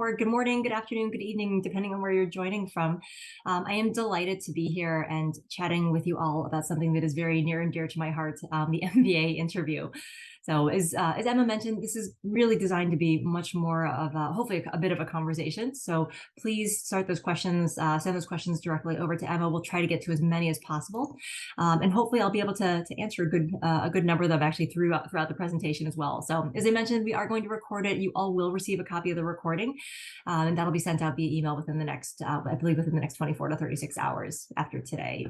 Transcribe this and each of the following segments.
or good morning, good afternoon, good evening, depending on where you're joining from. I am delighted to be here and chatting with you all about something that is very near and dear to my heart, the MBA interview. So as Emma mentioned, this is really designed to be much more of hopefully a bit of a conversation. So please start those questions, send those questions directly over to Emma. We'll try to get to as many as possible. And hopefully I'll be able to answer a good number of them actually throughout the presentation as well. So as I mentioned, we are going to record it. You all will receive a copy of the recording, and that'll be sent out via email within the next, I believe within the next 24 to 36 hours after today.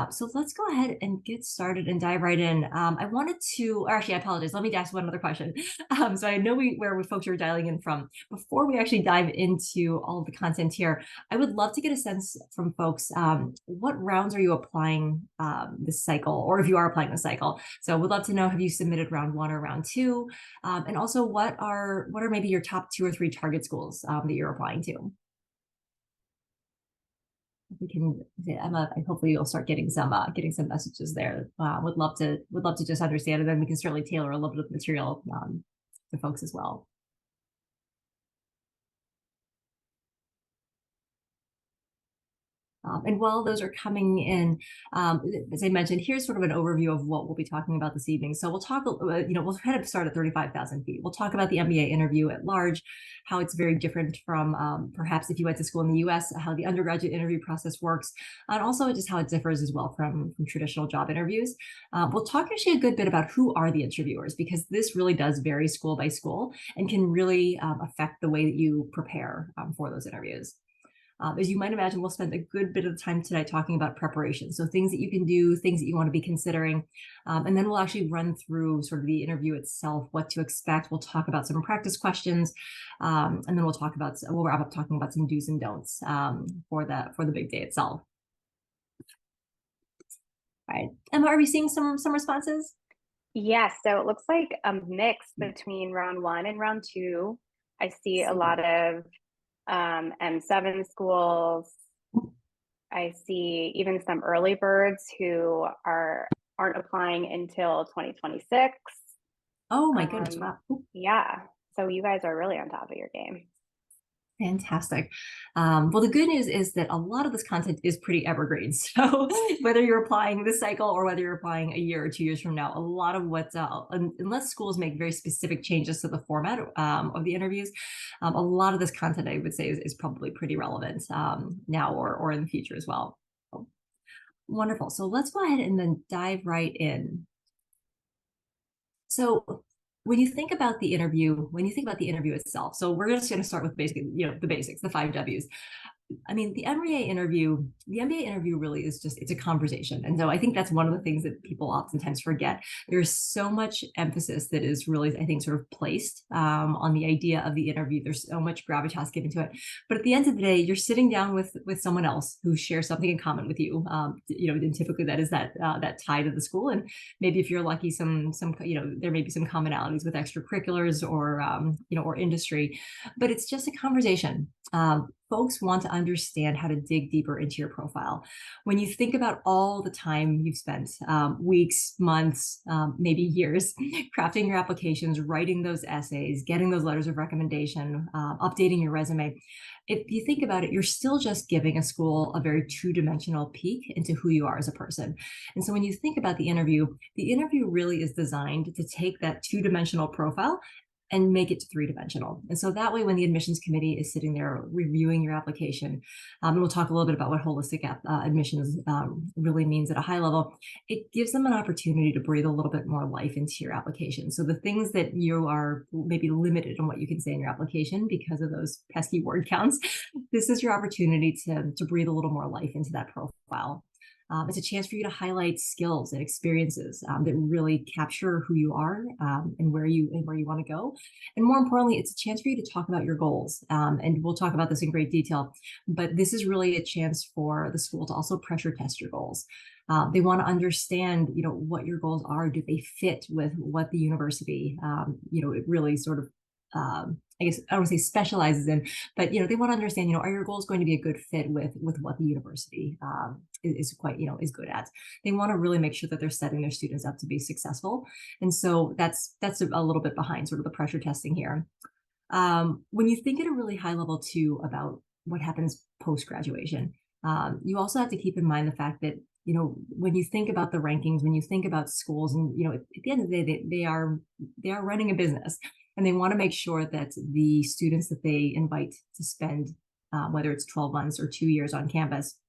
So let's go ahead and get started and dive right in. I wanted to, or actually, I apologize. Let me ask one other question. So I know where folks are dialing in from. Before we actually dive into all of the content here, I would love to get a sense from folks. What rounds are you applying this cycle, or if you are applying the cycle? So we'd love to know, have you submitted round one or round two? And also, what are maybe your top 2 or 3 target schools that you're applying to? We can, Emma, hopefully you'll start getting some messages there. Would love to just understand, and then we can certainly tailor a little bit of material to folks as well. And while those are coming in, as I mentioned, here's sort of an overview of what we'll be talking about this evening. So we'll talk, we'll kind of start at 35,000 feet. We'll talk about the MBA interview at large, how it's very different from perhaps if you went to school in the US, how the undergraduate interview process works, and also just how it differs as well from traditional job interviews. We'll talk actually a good bit about who are the interviewers, because this really does vary school by school and can really affect the way that you prepare for those interviews. As you might imagine, we'll spend a good bit of time today talking about preparation. So things that you can do, things that you want to be considering. And then we'll actually run through sort of the interview itself, what to expect. We'll talk about some practice questions. And then we'll wrap up talking about some do's and don'ts for the big day itself. All right. Emma, are we seeing some responses? Yes, so it looks like a mix between round 1 and round 2. I see a lot of M7 schools. I see even some early birds who aren't applying until 2026. Oh my goodness, wow. Yeah, so you guys are really on top of your game. Fantastic. Well, the good news is that a lot of this content is pretty evergreen. So whether you're applying this cycle or whether you're applying a year or 2 years from now, a lot of what, unless schools make very specific changes to the format of the interviews, a lot of this content, I would say, is probably pretty relevant now or in the future as well. Wonderful. So let's go ahead and then dive right in. So when you think about the interview itself, so we're just going to start with basically, the basics, the 5 W's. I mean, the MBA interview really is it's a conversation. And so I think that's one of the things that people oftentimes forget. There's so much emphasis that is really, I think, sort of placed on the idea of the interview. There's so much gravitas given to it. But at the end of the day, you're sitting down with someone else who shares something in common with you. And typically that is that tie to the school. And maybe if you're lucky, there may be some commonalities with extracurriculars or industry, but it's just a conversation. Folks want to understand how to dig deeper into your profile. When you think about all the time you've spent, weeks, months, maybe years, crafting your applications, writing those essays, getting those letters of recommendation, updating your resume, if you think about it, you're still just giving a school a very 2-dimensional peek into who you are as a person. And so when you think about the interview really is designed to take that 2-dimensional profile and make it to 3-dimensional. And so that way, when the admissions committee is sitting there reviewing your application, and we'll talk a little bit about what holistic admissions really means at a high level, it gives them an opportunity to breathe a little bit more life into your application. So the things that you are maybe limited on what you can say in your application because of those pesky word counts, this is your opportunity to breathe a little more life into that profile. It's a chance for you to highlight skills and experiences that really capture who you are and where you want to go. And more importantly, it's a chance for you to talk about your goals. And we'll talk about this in great detail, but this is really a chance for the school to also pressure test your goals. They want to understand, what your goals are. Do they fit with what the university, it really sort of I guess I don't want to say specializes in, but they want to understand, are your goals going to be a good fit with what the university is quite, is good at. They want to really make sure that they're setting their students up to be successful. And so that's a little bit behind sort of the pressure testing here. When you think at a really high level too about what happens post-graduation, you also have to keep in mind the fact that, when you think about the rankings, when you think about schools, and, at the end of the day, they are running a business, and they want to make sure that the students that they invite to spend, whether it's 12 months or 2 years on campus,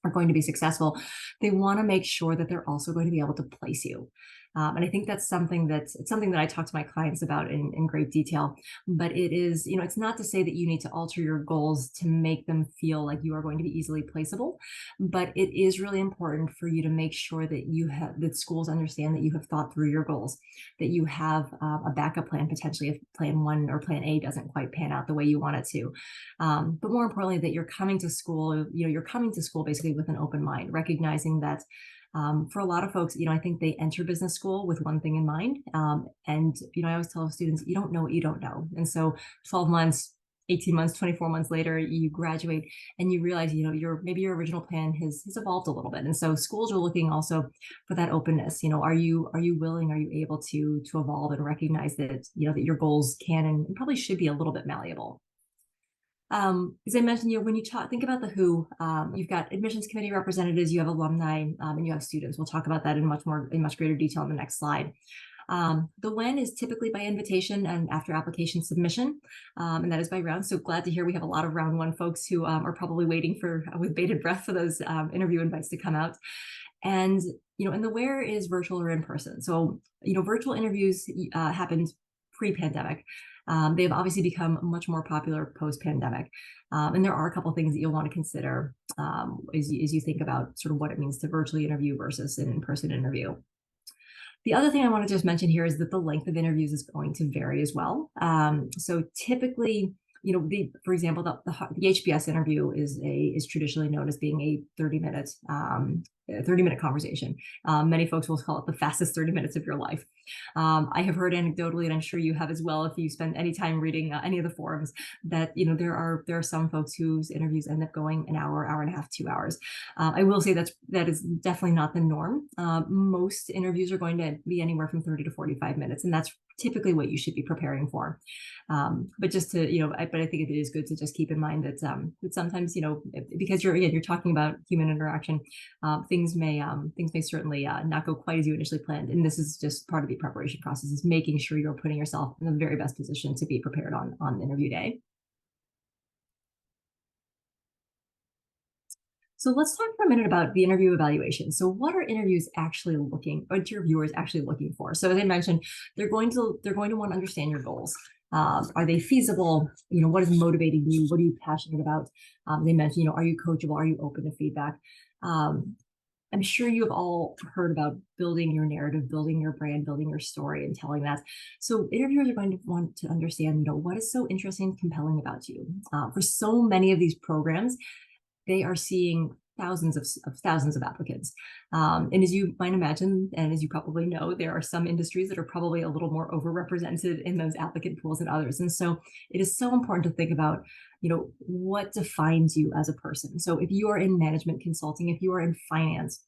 are going to be successful. They want to make sure that they're also going to be able to place you. And I think that's something that I talk to my clients about in great detail. But it is, it's not to say that you need to alter your goals to make them feel like you are going to be easily placeable. But it is really important for you to make sure that schools understand that you have thought through your goals, that you have a backup plan potentially if plan one or plan A doesn't quite pan out the way you want it to. But more importantly, that you're coming to school, basically with an open mind, recognizing that for a lot of folks, I think they enter business school with one thing in mind. And I always tell students, you don't know what you don't know. And so 12 months, 18 months, 24 months later, you graduate and you realize, maybe your original plan has evolved a little bit. And so schools are looking also for that openness. Are you willing, are you able to evolve and recognize that, that your goals can and probably should be a little bit malleable. As I mentioned, when you think about the who, you've got admissions committee representatives, you have alumni, and you have students. We'll talk about that in much greater detail in the next slide. The when is typically by invitation and after application submission, and that is by round. So glad to hear we have a lot of round one folks who are probably waiting with bated breath for those interview invites to come out. And and the where is virtual or in person. So virtual interviews happened pre-pandemic. They've obviously become much more popular post-pandemic. And there are a couple of things that you'll want to consider as you think about sort of what it means to virtually interview versus an in-person interview. The other thing I want to just mention here is that the length of interviews is going to vary as well. So typically, for example, the HBS interview is traditionally known as being a 30-minute conversation. Many folks will call it the fastest 30 minutes of your life. I have heard anecdotally, and I'm sure you have as well, if you spend any time reading any of the forums, that there are some folks whose interviews end up going an hour, hour and a half, 2 hours. I will say that is definitely not the norm. Most interviews are going to be anywhere from 30 to 45 minutes, and that's typically what you should be preparing for. But just to, but I think it is good to just keep in mind that sometimes, because you're talking about human interaction, things may certainly not go quite as you initially planned. And this is just part of the preparation process, is making sure you're putting yourself in the very best position to be prepared on interview day. So let's talk for a minute about the interview evaluation. So what are interviewers actually looking for? So as I mentioned, they're going to want to understand your goals. Are they feasible? What is motivating you? What are you passionate about? They mentioned, are you coachable? Are you open to feedback? I'm sure you have all heard about building your narrative, building your brand, building your story, and telling that. So interviewers are going to want to understand, what is so interesting and compelling about you. For so many of these programs, they are seeing thousands of applicants. And as you might imagine, and as you probably know, there are some industries that are probably a little more overrepresented in those applicant pools than others. And so it is so important to think about, what defines you as a person. So if you are in management consulting, if you are in finance,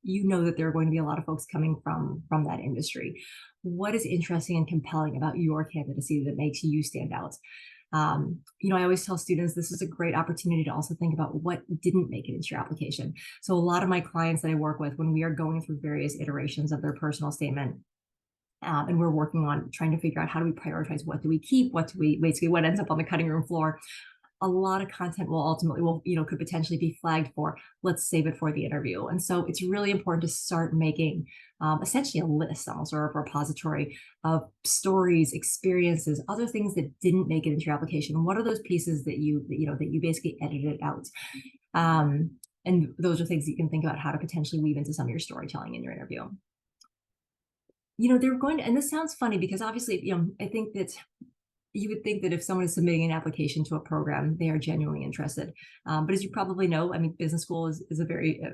that there are going to be a lot of folks coming from that industry. What is interesting and compelling about your candidacy that makes you stand out? I always tell students this is a great opportunity to also think about what didn't make it into your application. So a lot of my clients that I work with, when we are going through various iterations of their personal statement, and we're working on trying to figure out how do we prioritize, what do we keep, what ends up on the cutting room floor, a lot of content could potentially be flagged for, let's save it for the interview. And so it's really important to start making essentially a list, almost, or a repository of stories, experiences, other things that didn't make it into your application. What are those pieces that you basically edited out? And those are things that you can think about how to potentially weave into some of your storytelling in your interview. They're going to, and this sounds funny because obviously, I think that you would think that if someone is submitting an application to a program, they are genuinely interested. But as you probably know, business school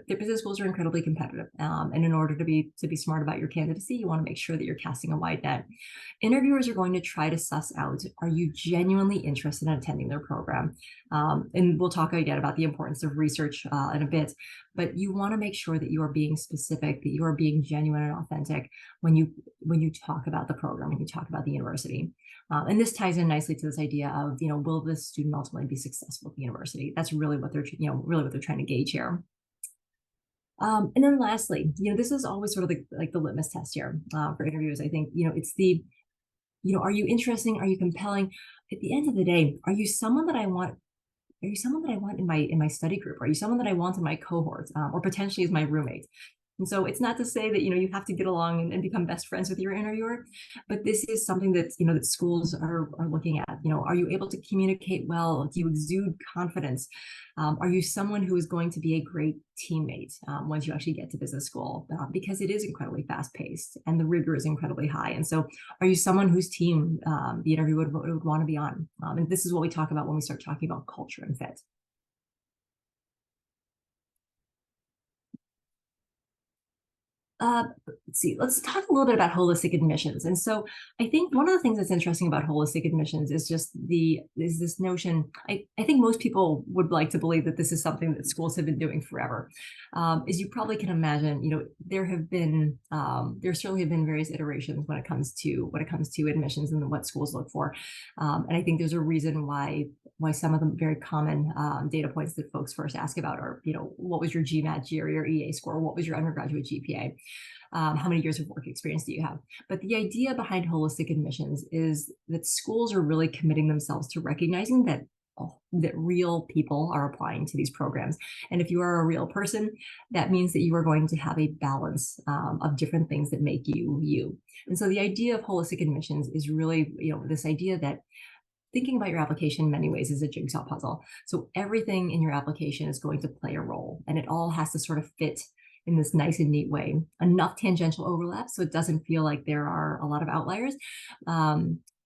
business schools are incredibly competitive. And in order to be smart about your candidacy, you want to make sure that you're casting a wide net. Interviewers are going to try to suss out, are you genuinely interested in attending their program? And we'll talk again about the importance of research in a bit, but you want to make sure that you are being specific, that you are being genuine and authentic when you talk about the program, when you talk about the university. And this ties in nicely to this idea of, will this student ultimately be successful at the university? That's really what they're, really what they're trying to gauge here. And then lastly, this is always sort of like the litmus test here for interviews. I think, it's the, are you interesting? Are you compelling? At the end of the day, are you someone that I want? Are you someone that I want in my study group? Are you someone that I want in my cohort, or potentially as my roommate? And so it's not to say that, you have to get along and become best friends with your interviewer, but this is something that, that schools are looking at. Are you able to communicate well? Do you exude confidence? Are you someone who is going to be a great teammate once you actually get to business school? Because it is incredibly fast paced and the rigor is incredibly high. And so are you someone whose team the interview would want to be on? And this is what we talk about when we start talking about culture and fit. Let's see, let's talk a little bit about holistic admissions. And so I think one of the things that's interesting about holistic admissions is just this notion, I think most people would like to believe that this is something that schools have been doing forever. As you probably can imagine, there certainly have been various iterations when it comes to admissions and what schools look for. And I think there's a reason why some of the very common data points that folks first ask about are, what was your GMAT or your EA score? What was your undergraduate GPA? How many years of work experience do you have? But the idea behind holistic admissions is that schools are really committing themselves to recognizing that real people are applying to these programs. And if you are a real person, that means that you are going to have a balance of different things that make you you. And so the idea of holistic admissions is really, this idea that thinking about your application in many ways is a jigsaw puzzle. So everything in your application is going to play a role, and it all has to sort of fit in this nice and neat way. Enough tangential overlap so it doesn't feel like there are a lot of outliers,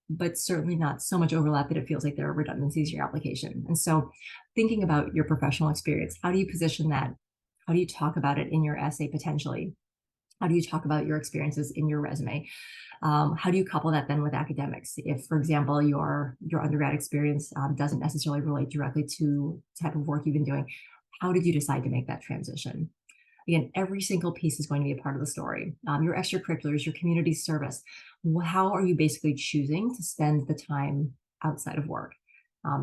but certainly not so much overlap that it feels like there are redundancies in your application. And so thinking about your professional experience, how do you position that? How do you talk about it in your essay potentially? How do you talk about your experiences in your resume? How do you couple that then with academics? If, for example, your undergrad experience doesn't necessarily relate directly to the type of work you've been doing, how did you decide to make that transition? Again, every single piece is going to be a part of the story. Your extracurriculars, your community service. How are you basically choosing to spend the time outside of work?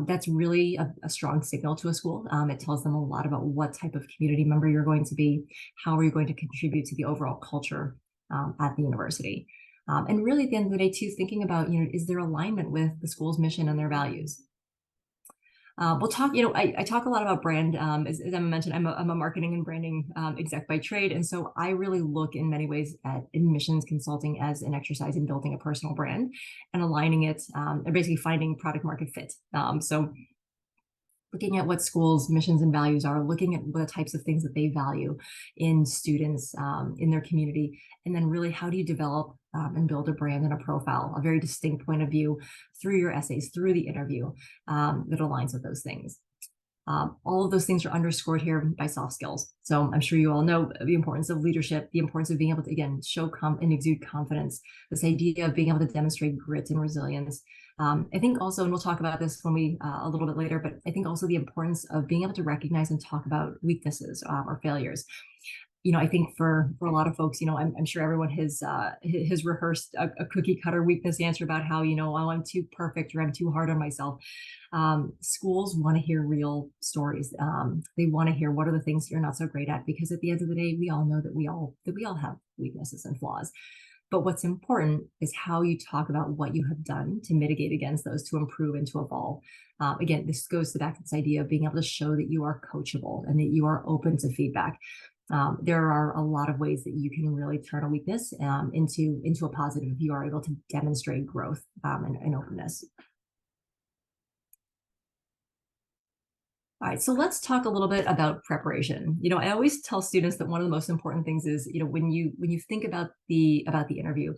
That's really a strong signal to a school. It tells them a lot about what type of community member you're going to be. How are you going to contribute to the overall culture at the university? And really, at the end of the day, too, thinking about, is there alignment with the school's mission and their values? We'll talk, I talk a lot about brand. As Emma mentioned, I'm a marketing and branding exec by trade. And so I really look in many ways at admissions consulting as an exercise in building a personal brand and aligning it and basically finding product market fit. So looking at what schools' missions and values are, looking at the types of things that they value in students, in their community, and then really how do you develop and build a brand and a profile, a very distinct point of view through your essays, through the interview that aligns with those things. All of those things are underscored here by soft skills. So I'm sure you all know the importance of leadership, the importance of being able to, again, show and exude confidence, this idea of being able to demonstrate grit and resilience. I think also, and we'll talk about this when we a little bit later, but I think also the importance of being able to recognize and talk about weaknesses or failures. I think for a lot of folks, I'm sure everyone has rehearsed a cookie cutter weakness answer about how, oh, I'm too perfect or I'm too hard on myself. Schools want to hear real stories. They want to hear what are the things you're not so great at, because at the end of the day, we all know that we all have weaknesses and flaws. But what's important is how you talk about what you have done to mitigate against those, to improve and to evolve. Again, this goes back to this idea of being able to show that you are coachable and that you are open to feedback. There are a lot of ways that you can really turn a weakness into a positive if you are able to demonstrate growth and openness. All right, so let's talk a little bit about preparation. I always tell students that one of the most important things is, when you think about the interview,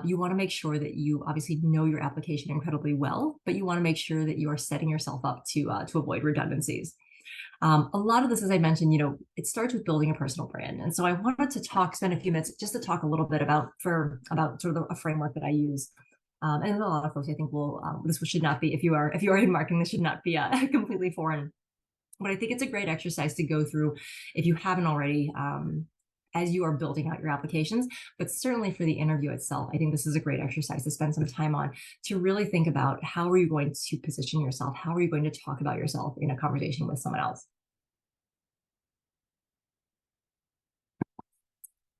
you want to make sure that you obviously know your application incredibly well, but you want to make sure that you are setting yourself up to avoid redundancies. A lot of this, as I mentioned, it starts with building a personal brand. And so I wanted to spend a few minutes just to talk a little bit about sort of a framework that I use. And a lot of folks, I think, this should not be, if you are in marketing, this should not be completely foreign. But I think it's a great exercise to go through if you haven't already, as you are building out your applications. But certainly for the interview itself, I think this is a great exercise to spend some time on, to really think about how are you going to position yourself? How are you going to talk about yourself in a conversation with someone else?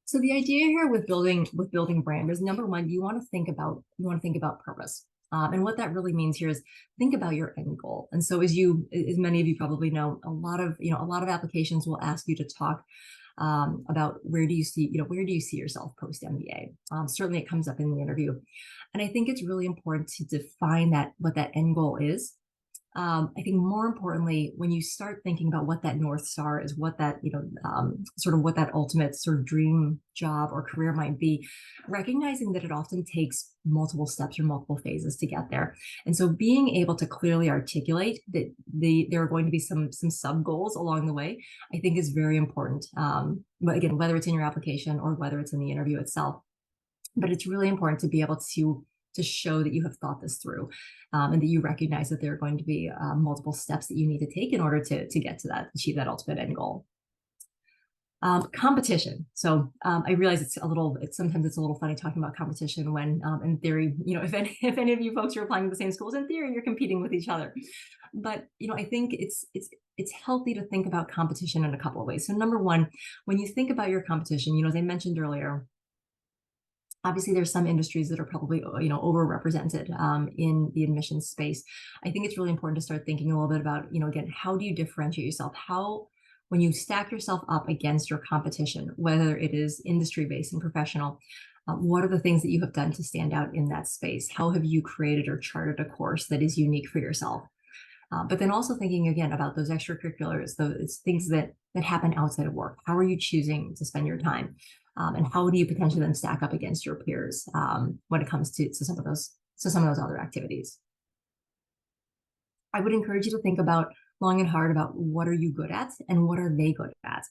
So the idea here with building brand is, number one, you want to think about purpose. And what that really means here is think about your end goal. And so as many of you probably know, a lot of applications will ask you to talk about where do you see yourself post MBA. Certainly it comes up in the interview. And I think it's really important to define what that end goal is. I think more importantly, when you start thinking about what that North Star is, what that, sort of what that ultimate sort of dream job or career might be, recognizing that it often takes multiple steps or multiple phases to get there. And so being able to clearly articulate that there are going to be some sub goals along the way, I think is very important. But again, whether it's in your application or whether it's in the interview itself, but it's really important to be able to show that you have thought this through, and that you recognize that there are going to be multiple steps that you need to take in order to get to achieve that ultimate end goal. Competition. So I realize sometimes it's a little funny talking about competition when, in theory, if any of you folks are applying to the same schools, in theory, you're competing with each other. But I think it's healthy to think about competition in a couple of ways. So number one, when you think about your competition, as I mentioned earlier, obviously, there's some industries that are probably, overrepresented in the admissions space. I think it's really important to start thinking a little bit about, again, how do you differentiate yourself? When you stack yourself up against your competition, whether it is industry-based and professional, what are the things that you have done to stand out in that space? How have you created or charted a course that is unique for yourself? But then also thinking again about those extracurriculars, those things that happen outside of work. How are you choosing to spend your time? And how do you potentially then stack up against your peers when it comes to some of those other activities? I would encourage you to think about long and hard about what are you good at and what are they good at.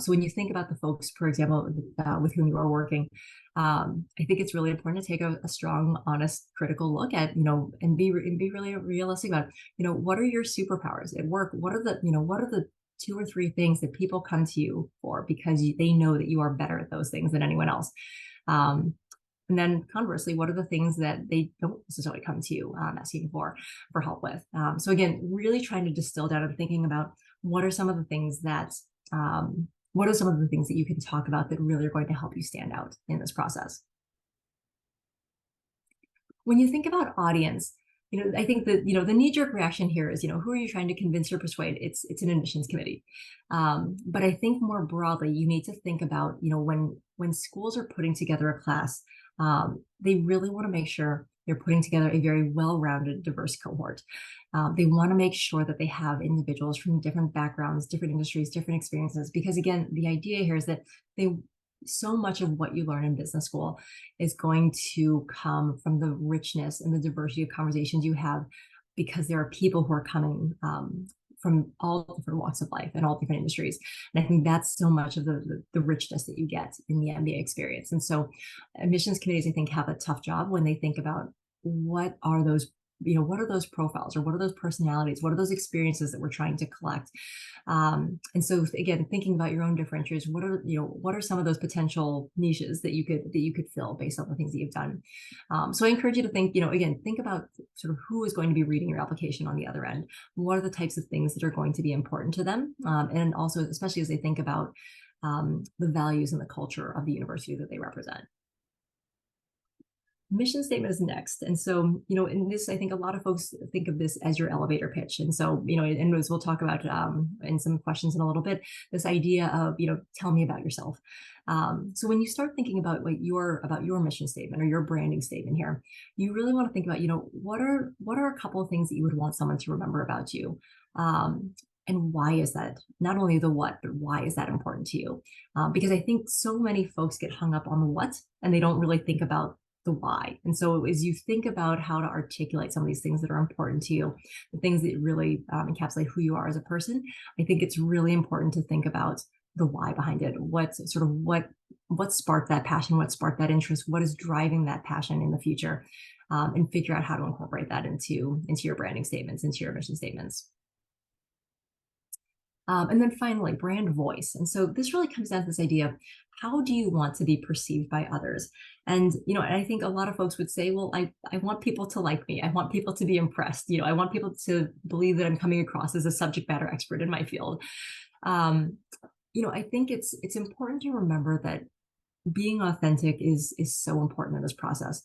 So when you think about the folks, for example, with whom you are working, I think it's really important to take a strong, honest, critical look at, and be really realistic about, what are your superpowers at work? What are the 2 or 3 things that people come to you for because they know that you are better at those things than anyone else? And then conversely, what are the things that they don't necessarily come to you asking for help with? So again, really trying to distill down and thinking about what are some of the things that you can talk about that really are going to help you stand out in this process. When you think about audience, I think that, the knee-jerk reaction here is, who are you trying to convince or persuade? It's an admissions committee. But I think more broadly, you need to think about, when schools are putting together a class, they really want to make sure they're putting together a very well-rounded, diverse cohort. They want to make sure that they have individuals from different backgrounds, different industries, different experiences, because again, the idea here is that so much of what you learn in business school is going to come from the richness and the diversity of conversations you have, because there are people who are coming from all different walks of life and all different industries. And I think that's so much of the richness that you get in the MBA experience. And so admissions committees, I think, have a tough job when they think about what are those profiles, or what are those personalities, what are those experiences that we're trying to collect. And so again, thinking about your own differentiators, what are some of those potential niches that you could fill based on the things that you've done. So I encourage you to think, think about sort of who is going to be reading your application on the other end. What are the types of things that are going to be important to them? And also, especially as they think about the values and the culture of the university that they represent. Mission statement is next. And so, in this, I think a lot of folks think of this as your elevator pitch. And so, and as we'll talk about in some questions in a little bit, this idea of, tell me about yourself. So when you start thinking about your mission statement or your branding statement here, you really want to think about, what are a couple of things that you would want someone to remember about you? And why is that? Not only the what, but why is that important to you? Because I think so many folks get hung up on the what, and they don't really think about the why. And so as you think about how to articulate some of these things that are important to you, the things that really encapsulate who you are as a person, I think it's really important to think about the why behind it. What sparked that passion? What sparked that interest? What is driving that passion in the future? And figure out how to incorporate that into your branding statements, into your mission statements. And then finally, brand voice. And so this really comes down to this idea of how do you want to be perceived by others? And, and I think a lot of folks would say, well, I want people to like me. I want people to be impressed. I want people to believe that I'm coming across as a subject matter expert in my field. I think it's important to remember that being authentic is so important in this process.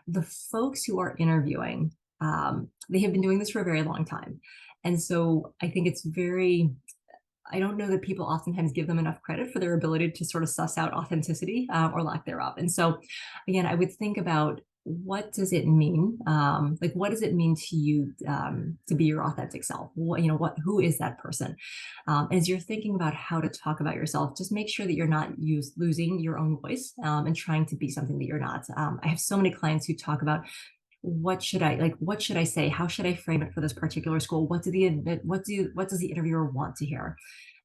The folks who are interviewing, they have been doing this for a very long time. And so I think I don't know that people oftentimes give them enough credit for their ability to sort of suss out authenticity or lack thereof. And so again, I would think about, what does it mean? What does it mean to you to be your authentic self? Who is that person? As you're thinking about how to talk about yourself, just make sure that you're not losing your own voice and trying to be something that you're not. I have so many clients who talk about, what should I say? How should I frame it for this particular school? What does the interviewer want to hear?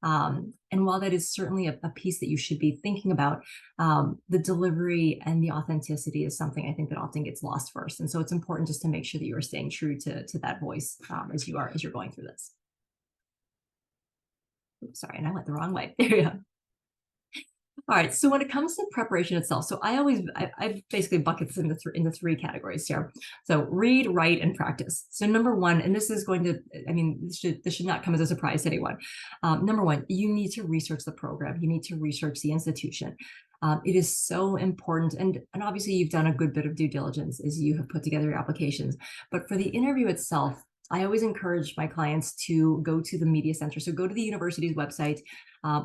And while that is certainly a piece that you should be thinking about, the delivery and the authenticity is something I think that often gets lost first. And so it's important just to make sure that you are staying true to that voice as you're going through this. Oops, sorry, and I went the wrong way. There we go. All right. So when it comes to preparation itself, so I basically bucket this into three categories here. So read, write, and practice. So number one, and this is going to, this should not come as a surprise to anyone. Number one, you need to research the program. You need to research the institution. It is so important. And obviously you've done a good bit of due diligence as you have put together your applications. But for the interview itself, I always encourage my clients to go to the media center. So go to the university's website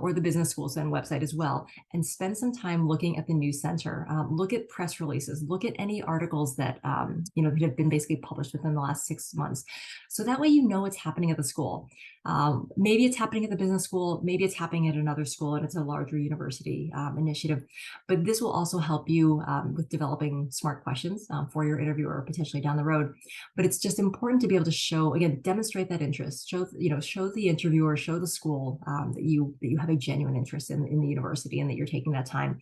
or the business school's website as well, and spend some time looking at the news center. Look at press releases. Look at any articles that that have been basically published within the last 6 months. So that way you know what's happening at the school. Maybe it's happening at the business school. Maybe it's happening at another school, and it's a larger university initiative. But this will also help you with developing smart questions for your interviewer potentially down the road. But it's just important to be able to demonstrate that interest. Show the interviewer, show the school that you have a genuine interest in the university and that you're taking that time.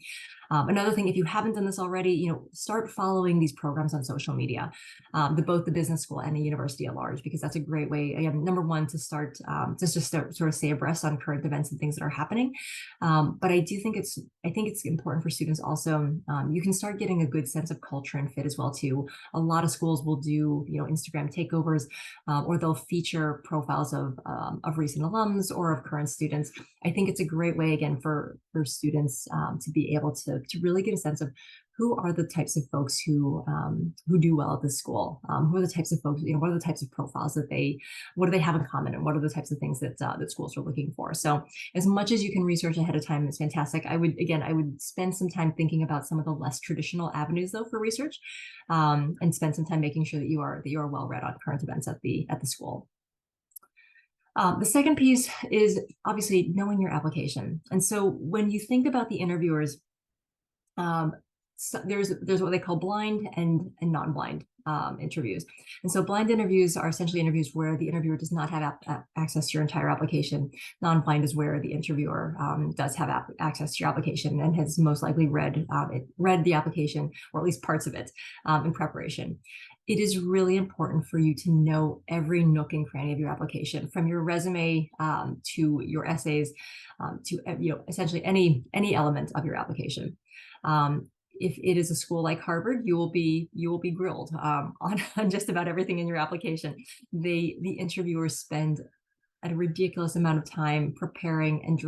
Another thing, if you haven't done this already, start following these programs on social media, both the business school and the university at large, because that's a great way, again, number one, to start sort of stay abreast on current events and things that are happening. But I think it's important for students also. You can start getting a good sense of culture and fit as well too. A lot of schools will do Instagram takeovers, or they'll feature profiles of recent alums or of current students. I think it's a great way, again, for students to be able to really get a sense of who are the types of folks who do well at the school. Who are the types of folks, what are the types of profiles what do they have in common, and what are the types of things that schools are looking for. So as much as you can research ahead of time is fantastic. I would spend some time thinking about some of the less traditional avenues though for research, and spend some time making sure that you are well read on current events at the school. The second piece is obviously knowing your application. And so when you think about the interviewers, so there's what they call blind and non-blind interviews. And so blind interviews are essentially interviews where the interviewer does not have access to your entire application. Non-blind is where the interviewer does have access to your application and has most likely read the application, or at least parts of it, in preparation. It is really important for you to know every nook and cranny of your application, from your resume to your essays, to essentially any element of your application. If it is a school like Harvard, you will be grilled on just about everything in your application. The interviewers spend a ridiculous amount of time preparing and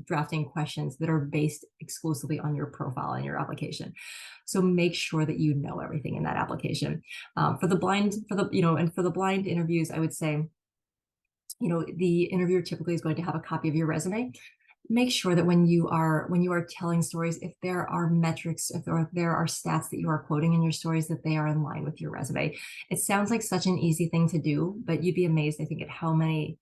drafting questions that are based exclusively on your profile and your application. So make sure that you know everything in that application. For the blind interviews, I would say, the interviewer typically is going to have a copy of your resume. Make sure that when you are telling stories, if there are metrics, if there are stats that you are quoting in your stories, that they are in line with your resume. It sounds like such an easy thing to do, but you'd be amazed, I think, at how many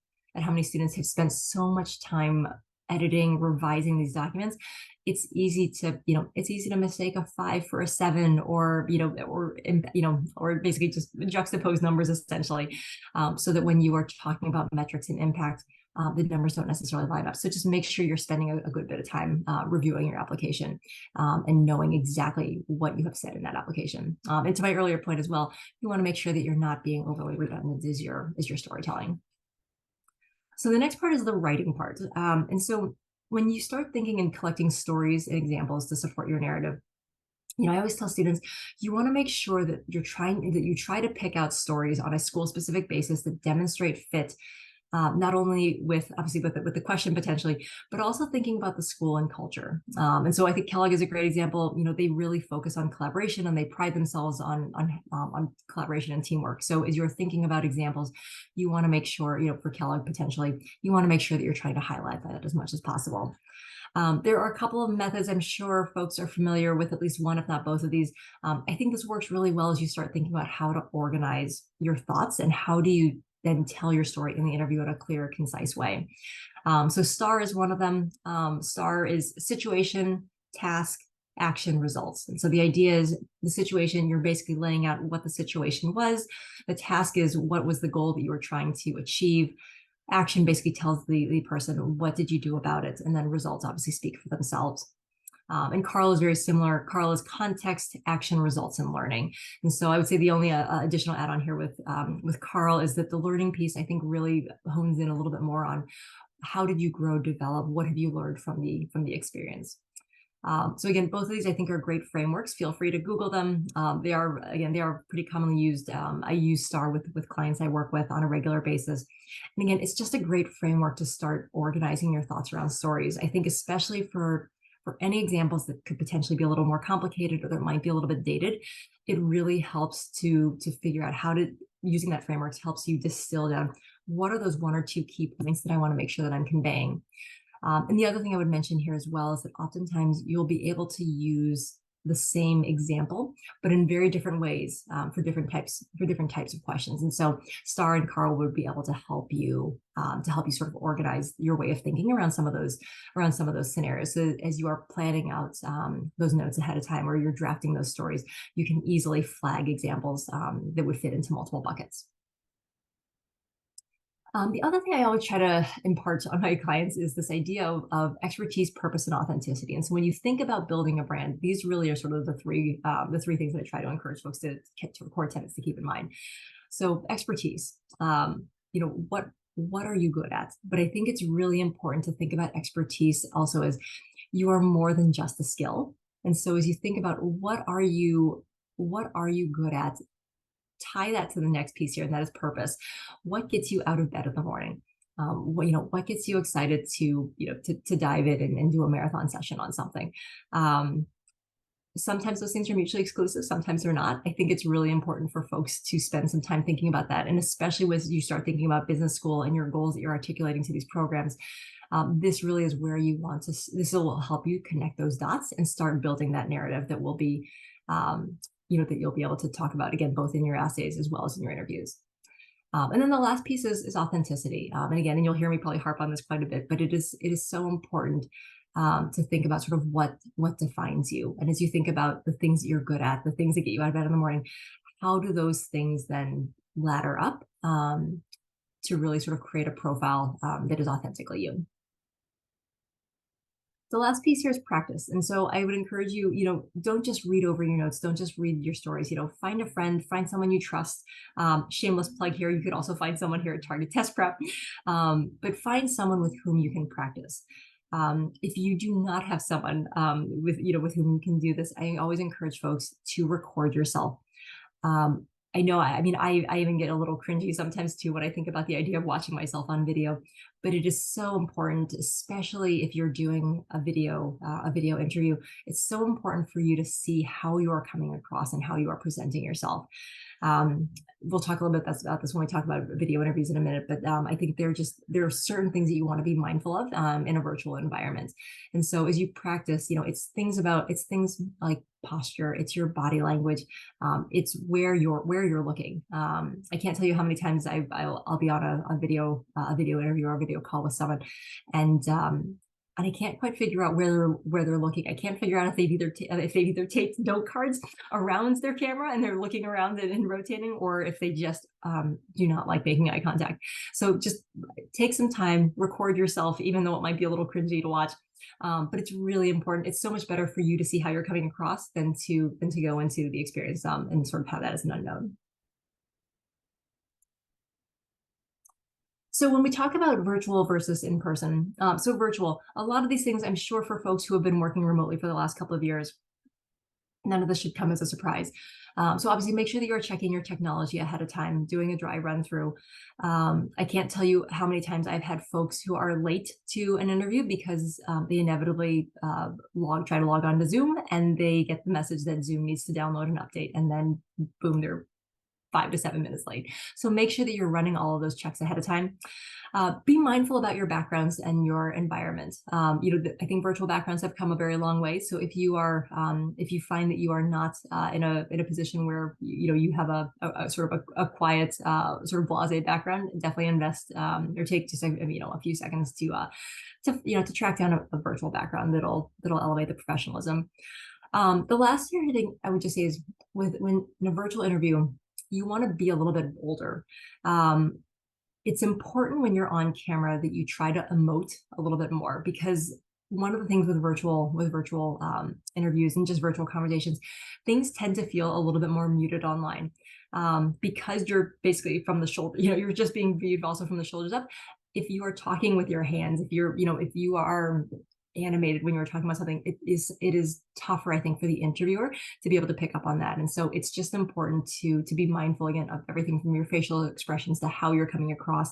students have spent so much time editing, revising these documents. It's easy to mistake a 5 for a 7, or basically just juxtapose numbers essentially, so that when you are talking about metrics and impact, the numbers don't necessarily line up. So just make sure you're spending a good bit of time reviewing your application and knowing exactly what you have said in that application. And to my earlier point as well, you want to make sure that you're not being overly redundant as your storytelling. So the next part is the writing part. And so when you start thinking and collecting stories and examples to support your narrative, I always tell students, you want to make sure that you try to pick out stories on a school specific basis that demonstrate fit, not only with obviously with the question potentially, but also thinking about the school and culture. And so I think Kellogg is a great example. They really focus on collaboration and they pride themselves on collaboration and teamwork. So as you're thinking about examples, you want to make sure, for Kellogg potentially, you want to make sure that you're trying to highlight that as much as possible. There are a couple of methods I'm sure folks are familiar with, at least one, if not both of these. I think this works really well as you start thinking about how to organize your thoughts and how do you then tell your story in the interview in a clear, concise way. So STAR is one of them. STAR is situation, task, action, results. And so the idea is the situation, you're basically laying out what the situation was. The task is what was the goal that you were trying to achieve. Action basically tells the person, what did you do about it? And then results obviously speak for themselves. And Carl is very similar. Carl is context, action, results, and learning. And so I would say the only additional add-on here with Carl is that the learning piece, I think, really hones in a little bit more on how did you grow, develop, what have you learned from the experience. So again, both of these I think are great frameworks. Feel free to Google them. They are pretty commonly used. I use STAR with clients I work with on a regular basis. And again, it's just a great framework to start organizing your thoughts around stories. I think especially for any examples that could potentially be a little more complicated or that might be a little bit dated, it really helps to figure out how to, using that framework helps you distill down what are those one or two key points that I want to make sure that I'm conveying. And the other thing I would mention here as well is that oftentimes you'll be able to use the same example, but in very different ways for different types of questions. And so Star and Carl would be able to help you sort of organize your way of thinking around some of those scenarios. So as you are planning out those notes ahead of time, or you're drafting those stories, you can easily flag examples that would fit into multiple buckets. The other thing I always try to impart on my clients is this idea of expertise, purpose, and authenticity. And so when you think about building a brand, these really are sort of the three things that I try to encourage folks to core tenets to keep in mind. So expertise, what are you good at? But I think it's really important to think about expertise also as you are more than just a skill. And so as you think about what are you good at, tie that to the next piece here, and that is purpose. What gets you out of bed in the morning? What gets you excited to dive in and do a marathon session on something? Sometimes those things are mutually exclusive, sometimes they're not. I think it's really important for folks to spend some time thinking about that. And especially as you start thinking about business school and your goals that you're articulating to these programs, this really is where you want to, this will help you connect those dots and start building that narrative that will be, that you'll be able to talk about, again, both in your essays as well as in your interviews. And then the last piece is authenticity. And again, and you'll hear me probably harp on this quite a bit, but it is so important to think about sort of what defines you. And as you think about the things that you're good at, the things that get you out of bed in the morning, how do those things then ladder up to really sort of create a profile that is authentically you? The last piece here is practice. And so I would encourage you, don't just read over your notes. Don't just read your stories, find a friend, find someone you trust. Shameless plug here. You could also find someone here at Target Test Prep, but find someone with whom you can practice. If you do not have someone with whom you can do this, I always encourage folks to record yourself. I know, I even get a little cringy sometimes too when I think about the idea of watching myself on video, but it is so important, especially if you're doing a video interview. It's so important for you to see how you are coming across and how you are presenting yourself. We'll talk a little bit about this when we talk about video interviews in a minute, but I think there are certain things that you want to be mindful of in a virtual environment. And so as you practice, it's things like posture, it's your body language, it's where you're looking. I can't tell you how many times I'll be on a video interview or a video call with someone, and I can't quite figure out where they're looking. I can't figure out if they've either taped note cards around their camera and they're looking around it and rotating, or if they just do not like making eye contact. So just take some time, record yourself, even though it might be a little cringy to watch. But it's really important. It's so much better for you to see how you're coming across than to go into the experience and sort of have that as an unknown. So when we talk about virtual versus in person, so virtual, a lot of these things, I'm sure for folks who have been working remotely for the last couple of years, none of this should come as a surprise. So obviously make sure that you're checking your technology ahead of time, doing a dry run through. I can't tell you how many times I've had folks who are late to an interview because they inevitably try to log on to Zoom, and they get the message that Zoom needs to download an update, and then boom, they're 5 to 7 minutes late. So make sure that you're running all of those checks ahead of time. Be mindful about your backgrounds and your environment. I think virtual backgrounds have come a very long way. So if you find that you are not in a position where you have a sort of a quiet sort of blasé background, definitely invest or take just a few seconds to track down a virtual background that'll elevate the professionalism. The last thing I would just say is when in a virtual interview, you want to be a little bit bolder. It's important when you're on camera that you try to emote a little bit more, because one of the things with virtual interviews and just virtual conversations, things tend to feel a little bit more muted online, because you're basically from the shoulder, you're just being viewed also from the shoulders up. If you are talking with your hands, if you are animated when you're talking about something, it is tougher, I think, for the interviewer to be able to pick up on that. And so it's just important to be mindful again of everything from your facial expressions to how you're coming across.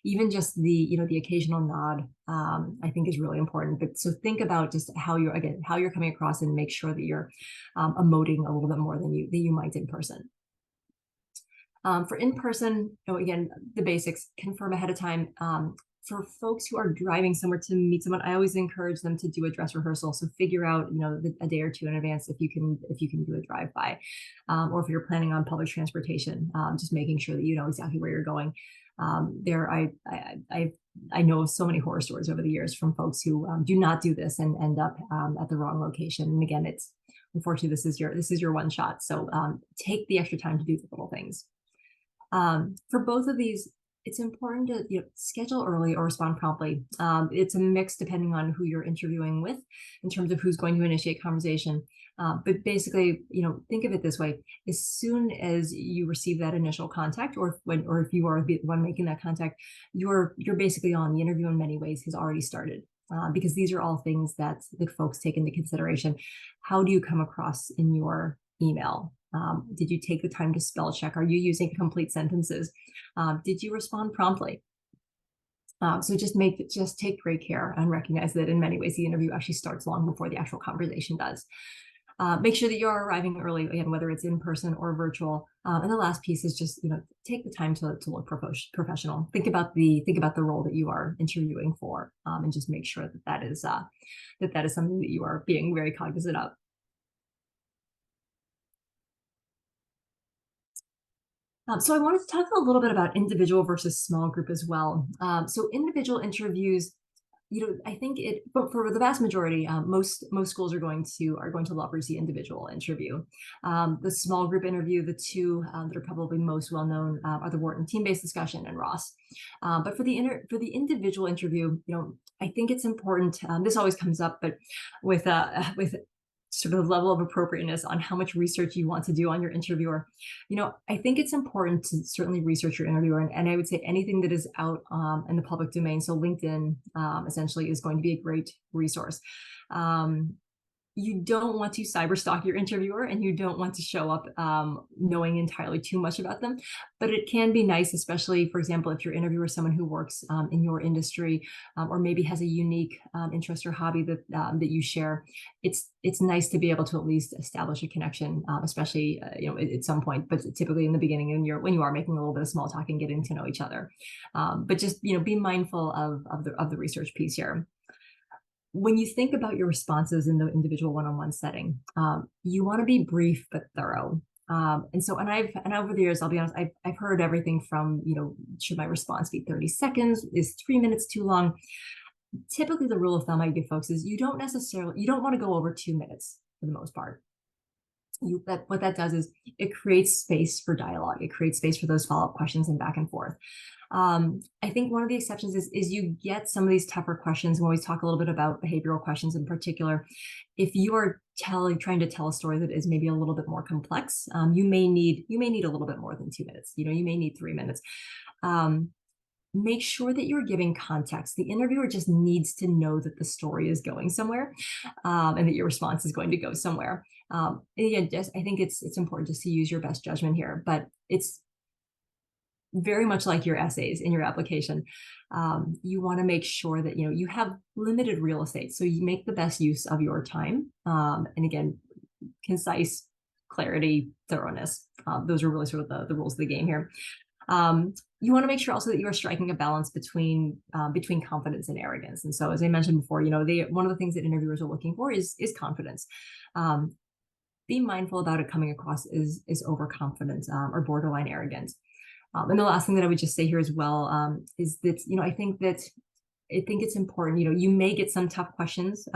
Even just the occasional nod, I think is really important. But so think about just how you're coming across, and make sure that you're emoting a little bit more than you might in person. For in person, again, the basics, confirm ahead of time. For folks who are driving somewhere to meet someone, I always encourage them to do a dress rehearsal. So figure out, a day or two in advance if you can do a drive-by, or if you're planning on public transportation, just making sure that you know exactly where you're going. I know of so many horror stories over the years from folks who do not do this and end up at the wrong location. And again, unfortunately this is your one shot. So take the extra time to do the little things. For both of these, it's important to schedule early or respond promptly. It's a mix depending on who you're interviewing with in terms of who's going to initiate conversation. But basically, think of it this way: as soon as you receive that initial contact, or if you are the one making that contact, you're basically on. The interview in many ways has already started. Because these are all things that folks take into consideration. How do you come across in your email? Did you take the time to spell check? Are you using complete sentences? Did you respond promptly? So just take great care and recognize that in many ways the interview actually starts long before the actual conversation does. Make sure that you're arriving early, again, whether it's in person or virtual. And the last piece is just take the time to look professional. Think about the role that you are interviewing for, and just make sure that is something that you are being very cognizant of. So I wanted to talk a little bit about individual versus small group as well. So individual interviews, I think but for the vast majority, most schools are going to love the individual interview. The small group interview, the two that are probably most well known are the Wharton team-based discussion and Ross. But for the individual interview, I think it's important. This always comes up, but with sort of the level of appropriateness on how much research you want to do on your interviewer. I think it's important to certainly research your interviewer. And I would say anything that is out in the public domain. So LinkedIn essentially is going to be a great resource. You don't want to cyber stalk your interviewer, and you don't want to show up knowing entirely too much about them. But it can be nice, especially, for example, if your interviewer is someone who works in your industry, or maybe has a unique interest or hobby that you share. It's nice to be able to at least establish a connection, especially at some point, but typically in the beginning, when you are making a little bit of small talk and getting to know each other. But just be mindful of the research piece here. When you think about your responses in the individual one-on-one setting, you want to be brief but thorough. And over the years, I'll be honest, I've heard everything from, should my response be 30 seconds? Is 3 minutes too long? Typically, the rule of thumb I give folks is you don't want to go over 2 minutes for the most part. What that does is it creates space for dialogue. It creates space for those follow-up questions and back and forth. I think one of the exceptions is you get some of these tougher questions. When we talk a little bit about behavioral questions in particular, if you are trying to tell a story that is maybe a little bit more complex, you may need a little bit more than 2 minutes. You may need 3 minutes. make sure that you're giving context. The interviewer just needs to know that the story is going somewhere, and that your response is going to go somewhere. And again, I think it's important just to use your best judgment here, but it's very much like your essays in your application. You want to make sure that you have limited real estate, so you make the best use of your time. And again, concise, clarity, thoroughness. Those are really sort of the rules of the game here. You want to make sure also that you are striking a balance between confidence and arrogance. And so, as I mentioned before, one of the things that interviewers are looking for is confidence. Be mindful about it coming across as overconfident or borderline arrogant. And the last thing that I would just say here as well is that I think it's important. You may get some tough questions.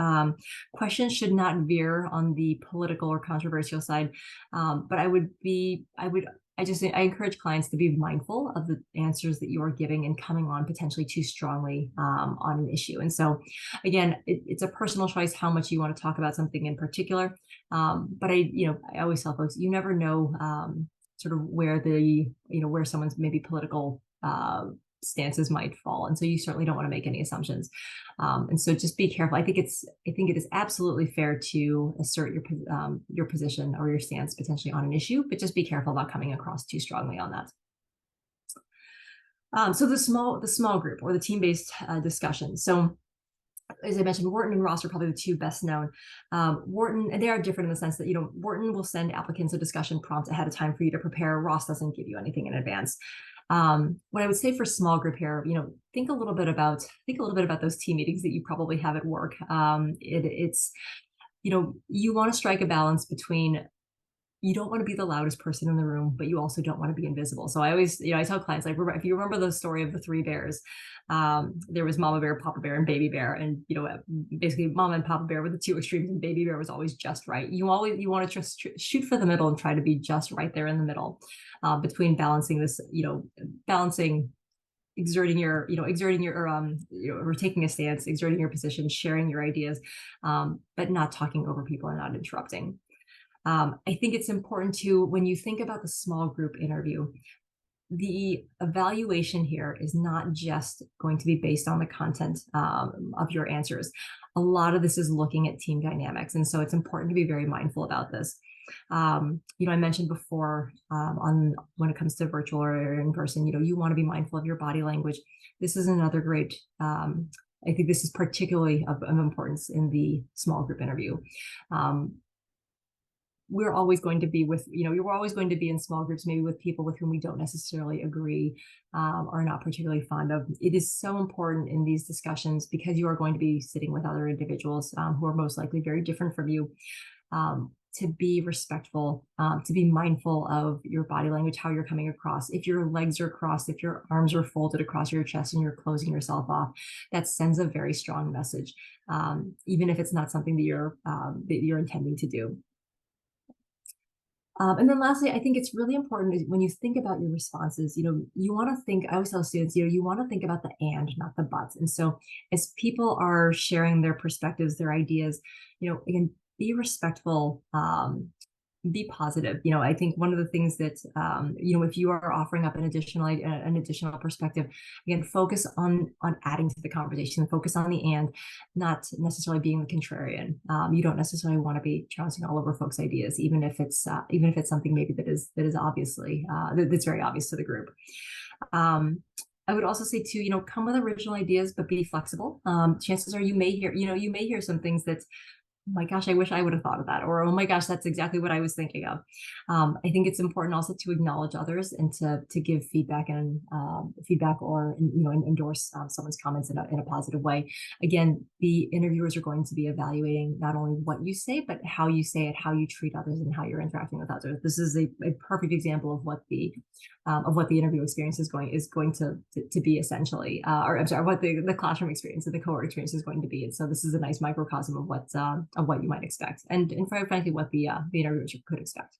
Questions should not veer on the political or controversial side, but I encourage clients to be mindful of the answers that you are giving and coming on potentially too strongly on an issue. And so, again, it's a personal choice how much you want to talk about something in particular. But I always tell folks, you never know sort of where where someone's maybe political stances might fall, and so you certainly don't want to make any assumptions. And so just be careful. I think it is absolutely fair to assert your position or your stance potentially on an issue, but just be careful about coming across too strongly on that. So the small group or the team-based discussion. So, as I mentioned, Wharton and Ross are probably the two best known. Wharton, and they are different in the sense that, Wharton will send applicants a discussion prompt ahead of time for you to prepare. Ross doesn't give you anything in advance. What I would say for small group here, think a little bit about those team meetings that you probably have at work. It's you want to strike a balance between, you don't want to be the loudest person in the room, but you also don't want to be invisible. So I always, I tell clients, like, if you remember the story of the three bears, there was Mama Bear, Papa Bear, and Baby Bear. And, basically Mama and Papa Bear were the two extremes, and Baby Bear was always just right. You want to just shoot for the middle and try to be just right there in the middle, between balancing this, exerting your, or taking a stance, exerting your position, sharing your ideas, but not talking over people and not interrupting. I think it's important to, when you think about the small group interview, the evaluation here is not just going to be based on the content of your answers. A lot of this is looking at team dynamics. And so it's important to be very mindful about this. I mentioned before when it comes to virtual or in person, you want to be mindful of your body language. This is another great, I think this is particularly of importance in the small group interview. We're always going to be we're always going to be in small groups, maybe with people with whom we don't necessarily agree or not particularly fond of. It is so important in these discussions, because you are going to be sitting with other individuals who are most likely very different from you, to be respectful, to be mindful of your body language, how you're coming across. If your legs are crossed, if your arms are folded across your chest and you're closing yourself off, that sends a very strong message, even if it's not something that you're intending to do. And then lastly, I think it's really important when you think about your responses, you want to think, I always tell students, you want to think about the and, not the buts. And so as people are sharing their perspectives, their ideas, again, be respectful, be positive. I think one of the things that, if you are offering up an additional perspective, again, focus on adding to the conversation, focus on the and, not necessarily being the contrarian. You don't necessarily want to be trouncing all over folks' ideas, even if it's something maybe that is obviously, that's very obvious to the group. I would also say too, come with original ideas, but be flexible. Chances are you may hear some things that, oh my gosh, I wish I would have thought of that, or oh my gosh, that's exactly what I was thinking of. I think it's important also to acknowledge others and to give feedback or endorse someone's comments in a positive way. Again, the interviewers are going to be evaluating not only what you say, but how you say it, how you treat others, and how you're interacting with others. This is a perfect example of what the interview experience is going to be essentially, or I'm sorry, what the classroom experience and the cohort experience is going to be. And so this is a nice microcosm of what you might expect, and frankly, what the interviewers could expect.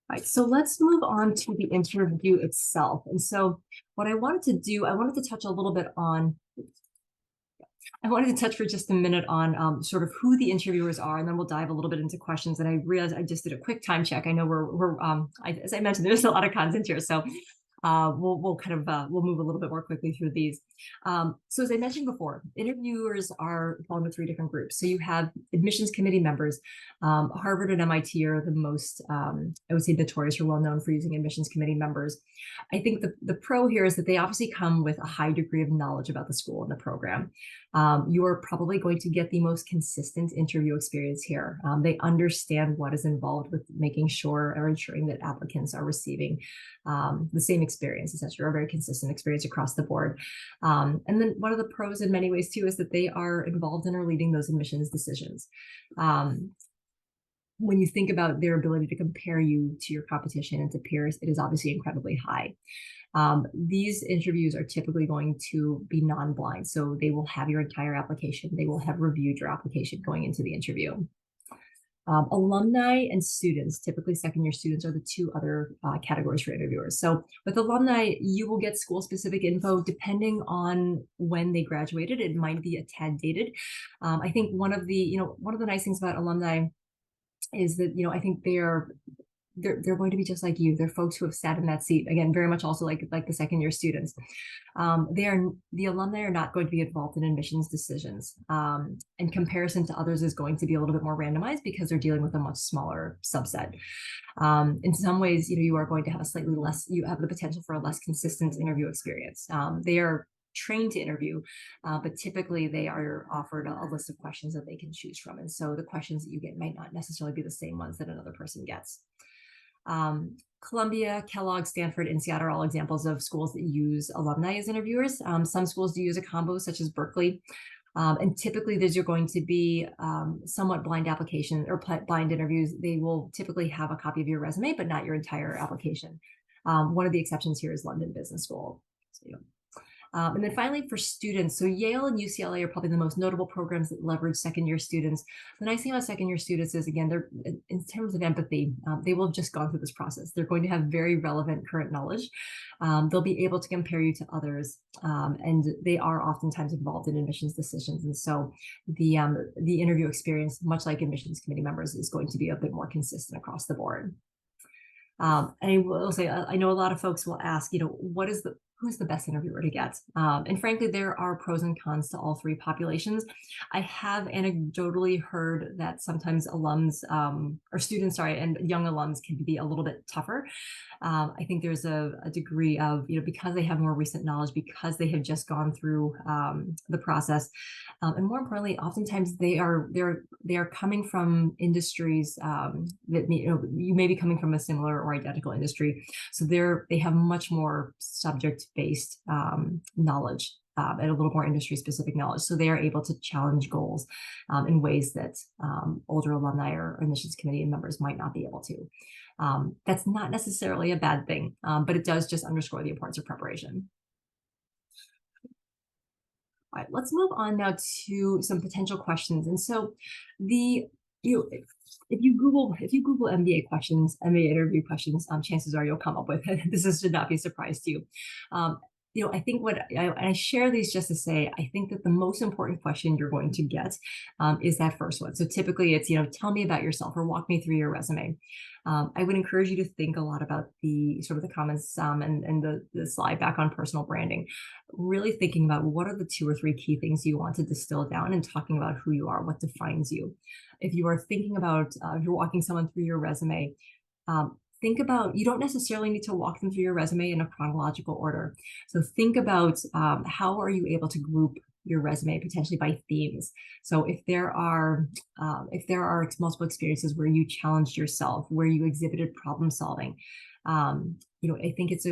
All right, so let's move on to the interview itself. And so what I wanted to touch a little bit on. I wanted to touch for just a minute on sort of who the interviewers are, and then we'll dive a little bit into questions. And I realized I just did a quick time check. I know we're as I mentioned, there's a lot of content here. So we'll move a little bit more quickly through these. So as I mentioned before, interviewers are fall into three different groups. So you have admissions committee members. Harvard and MIT are the most, I would say, notorious or well known for using admissions committee members. I think the pro here is that they obviously come with a high degree of knowledge about the school and the program. You are probably going to get the most consistent interview experience here. They understand what is involved with making sure or ensuring that applicants are receiving the same experience, essentially, or a very consistent experience across the board. And then one of the pros in many ways too is that they are involved in or leading those admissions decisions. When you think about their ability to compare you to your competition and to peers, it is obviously incredibly high. These interviews are typically going to be non-blind, so they will have your entire application. They will have reviewed your application going into the interview. Alumni and students, typically second-year students, are the two other categories for interviewers. So with alumni, you will get school-specific info depending on when they graduated. It might be a tad dated. I think one of the nice things about alumni is that, I think they're going to be just like you. They're folks who have sat in that seat, again, very much also like the second-year students. The alumni are not going to be involved in admissions decisions. In comparison to others is going to be a little bit more randomized because they're dealing with a much smaller subset. In some ways, you are going to have you have the potential for a less consistent interview experience. They are trained to interview, but typically they are offered a list of questions that they can choose from. And so the questions that you get might not necessarily be the same ones that another person gets. Columbia, Kellogg, Stanford, INSEAD are all examples of schools that use alumni as interviewers. Some schools do use a combo, such as Berkeley. And typically you're going to be somewhat blind application or blind interviews. They will typically have a copy of your resume, but not your entire application. One of the exceptions here is London Business School. So, and then finally for students, so Yale and UCLA are probably the most notable programs that leverage second-year students. The nice thing about second-year students is, again, they're in terms of empathy, they will have just gone through this process. They're going to have very relevant current knowledge. They'll be able to compare you to others, and they are oftentimes involved in admissions decisions. And so the interview experience, much like admissions committee members, is going to be a bit more consistent across the board. And I will say, I know a lot of folks will ask, who's the best interviewer to get? And frankly, there are pros and cons to all three populations. I have anecdotally heard that sometimes alums or students, and young alums can be a little bit tougher. I think there's a degree of, because they have more recent knowledge, because they have just gone through the process. And more importantly, oftentimes they are coming from industries that, you may be coming from a similar or identical industry. So they have much more subject-based knowledge and a little more industry-specific knowledge. So they are able to challenge goals in ways that older alumni or admissions committee members might not be able to. That's not necessarily a bad thing, but it does just underscore the importance of preparation. All right, let's move on now to some potential questions. And so if you Google MBA questions, MBA interview questions, chances are you'll come up with it. This should not be a surprise to you. I think I share these just to say, I think that the most important question you're going to get is that first one. So typically it's, tell me about yourself or walk me through your resume. I would encourage you to think a lot about the comments and the slide back on personal branding, really thinking about what are the 2 or 3 key things you want to distill down and talking about who you are, what defines you. If you are thinking about, if you're walking someone through your resume, think about, you don't necessarily need to walk them through your resume in a chronological order. So think about how are you able to group your resume potentially by themes. So if there are multiple experiences where you challenged yourself, where you exhibited problem solving, I think it's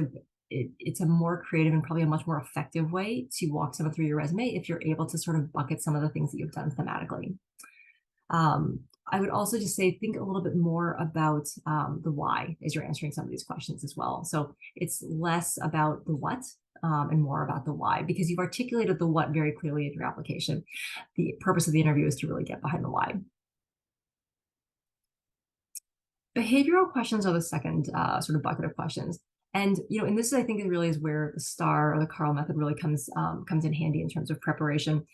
a more creative and probably a much more effective way to walk someone through your resume if you're able to sort of bucket some of the things that you've done thematically. I would also just say, think a little bit more about the why as you're answering some of these questions as well. So it's less about the what and more about the why, because you've articulated the what very clearly in your application. The purpose of the interview is to really get behind the why. Behavioral questions are the second sort of bucket of questions. And, and this, I think, really is where the STAR or the Carl method really comes in handy in terms of preparation.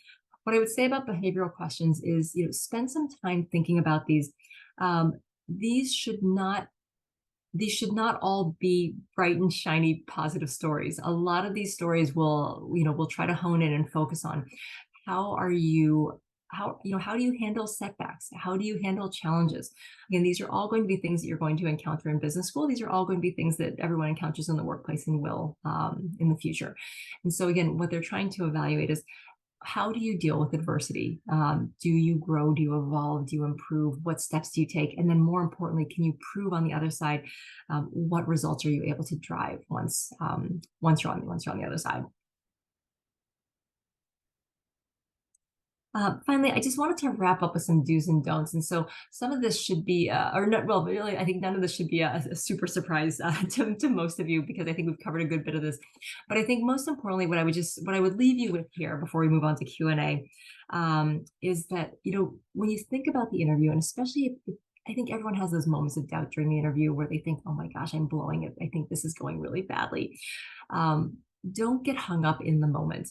What I would say about behavioral questions is, spend some time thinking about these. These should not these should not all be bright and shiny positive stories. A lot of these stories will try to hone in and focus on how are you how do you handle setbacks? How do you handle challenges? Again, these are all going to be things that you're going to encounter in business school. These are all going to be things that everyone encounters in the workplace and will in the future. And so again, what they're trying to evaluate is, how do you deal with adversity? Do you grow? Do you evolve? Do you improve? What steps do you take? And then more importantly, can you prove on the other side, what results are you able to drive once you're on the other side? Finally, I just wanted to wrap up with some do's and don'ts. And so some of this should be, or not, well, really, I think none of this should be a super surprise to most of you, because I think we've covered a good bit of this. But I think most importantly, what I would leave you with here before we move on to Q&A, is that, when you think about the interview, and especially if I think everyone has those moments of doubt during the interview where they think, oh my gosh, I'm blowing it. I think this is going really badly. Don't get hung up in the moment.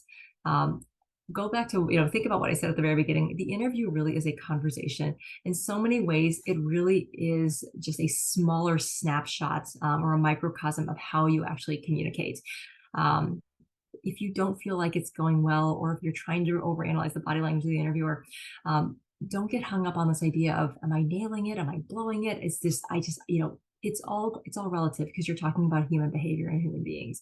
Go back to, think about what I said at the very beginning. The interview really is a conversation. In so many ways, it really is just a smaller snapshot, or a microcosm of how you actually communicate. If you don't feel like it's going well, or if you're trying to overanalyze the body language of the interviewer, don't get hung up on this idea of, am I nailing it? Am I blowing it? It's just, it's all relative, because you're talking about human behavior and human beings.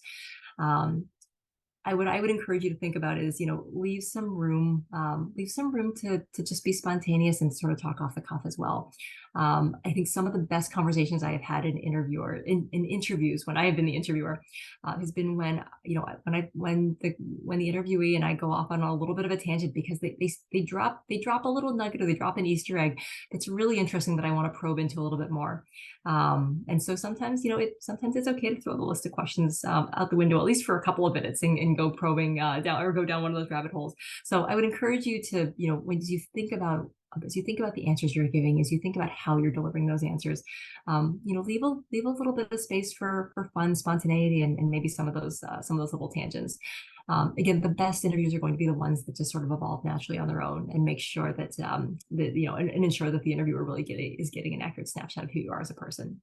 I would encourage you to think about it as, leave some room to just be spontaneous and sort of talk off the cuff as well. I think some of the best conversations I have had in interviews when I have been the interviewer, has been when the interviewee and I go off on a little bit of a tangent, because they drop a little nugget, or they drop an Easter egg that's really interesting that I want to probe into a little bit more. And so sometimes, sometimes it's okay to throw the list of questions out the window, at least for a couple of minutes, and go probing down, or go down one of those rabbit holes. So I would encourage you to, as you think about the answers you're giving, as you think about how you're delivering those answers, leave a little bit of space for fun, spontaneity, and maybe some of those little tangents. Again, the best interviews are going to be the ones that just sort of evolve naturally on their own, and make sure that and ensure that the interviewer really is getting an accurate snapshot of who you are as a person.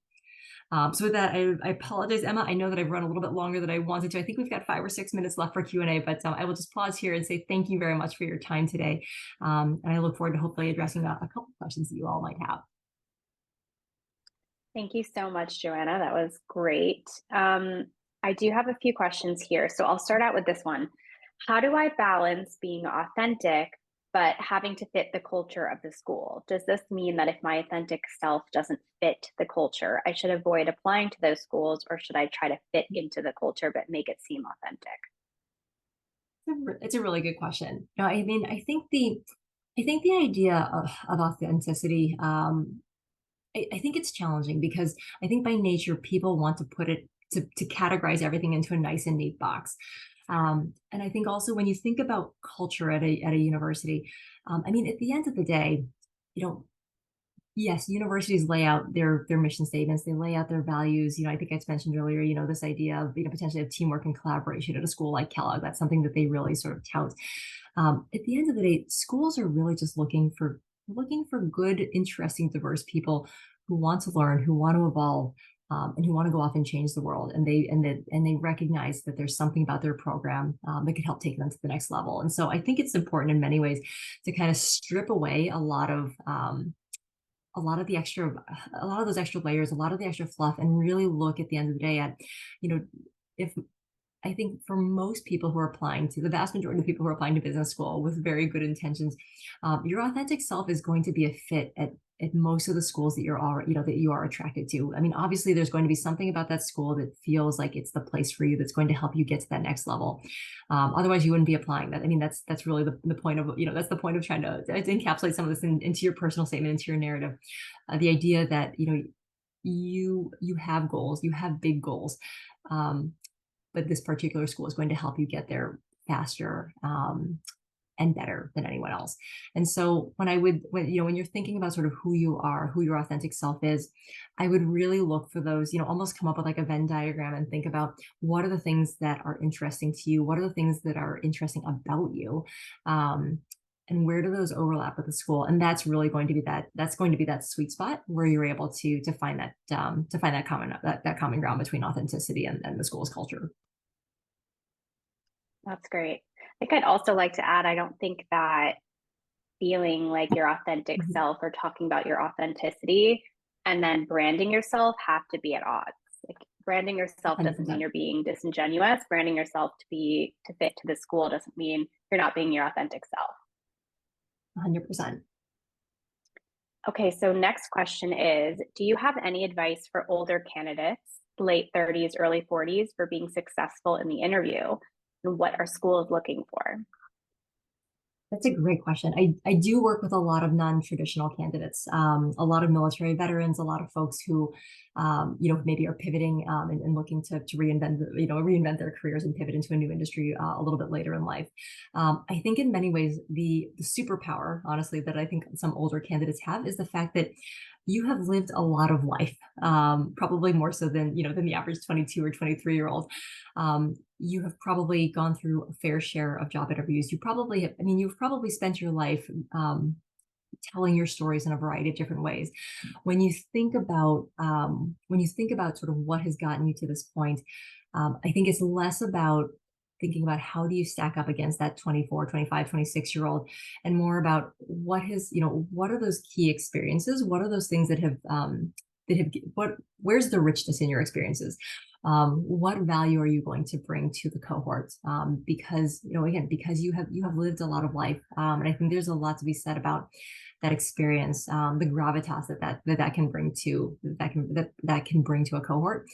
So with that, I apologize, Emma. I know that I've run a little bit longer than I wanted to. I think we've got 5 or 6 minutes left for Q&A, but I will just pause here and say thank you very much for your time today. And I look forward to hopefully addressing a couple of questions that you all might have. Thank you so much, Joanna. That was great. I do have a few questions here. So I'll start out with this one. How do I balance being authentic but having to fit the culture of the school? Does this mean that if my authentic self doesn't fit the culture, I should avoid applying to those schools, or should I try to fit into the culture but make it seem authentic? It's a really good question. No, I mean, I think the idea of authenticity, I think it's challenging, because I think by nature people want to put it to categorize everything into a nice and neat box. And I think also when you think about culture at a university, I mean, at the end of the day, yes, universities lay out their mission statements, they lay out their values. I think I mentioned earlier, this idea of, potentially of teamwork and collaboration at a school like Kellogg. That's something that they really sort of tout. At the end of the day, schools are really just looking for good, interesting, diverse people who want to learn, who want to evolve, and who want to go off and change the world. And they recognize that there's something about their program that could help take them to the next level. And so I think it's important in many ways to kind of strip away a lot of those extra layers, a lot of the extra fluff, and really look at the end of the day at, if I think for most people who are applying to, the vast majority of people who are applying to business school with very good intentions, your authentic self is going to be a fit at most of the schools that you are attracted to. I mean, obviously there's going to be something about that school that feels like it's the place for you, that's going to help you get to that next level. Otherwise you wouldn't be applying. That, I mean, that's really the point of, that's the point of trying to encapsulate some of this into your personal statement, into your narrative. The idea that, you have goals, you have big goals. But this particular school is going to help you get there faster, and better than anyone else. And so when you're thinking about sort of who you are, who your authentic self is, I would really look for those, almost come up with like a Venn diagram and think about, what are the things that are interesting to you? What are the things that are interesting about you? and where do those overlap with the school? And that's really going to be that sweet spot where you're able to find that common ground between authenticity and the school's culture. That's great. I think I'd also like to add, I don't think that feeling like your authentic self or talking about your authenticity and then branding yourself have to be at odds. Like branding yourself doesn't mean you're being disingenuous. Branding yourself to fit to the school doesn't mean you're not being your authentic self. 100%. Okay, so next question is, do you have any advice for older candidates, late 30s, early 40s, for being successful in the interview? And what are schools looking for? That's a great question. I do work with a lot of non-traditional candidates, a lot of military veterans, a lot of folks who, maybe are pivoting and looking to reinvent their careers and pivot into a new industry a little bit later in life. I think in many ways, the superpower, honestly, that I think some older candidates have is the fact that you have lived a lot of life, probably more so than the average 22 or 23-year-old. You have probably gone through a fair share of job interviews. You've probably spent your life telling your stories in a variety of different ways. When you think about sort of what has gotten you to this point, I think it's less about thinking about how do you stack up against that 24, 25, 26-year-old, and more about what are those key experiences? What are those things where's the richness in your experiences? What value are you going to bring to the cohort? Because you have lived a lot of life, and I think there's a lot to be said about that experience, the gravitas that can bring to a cohort.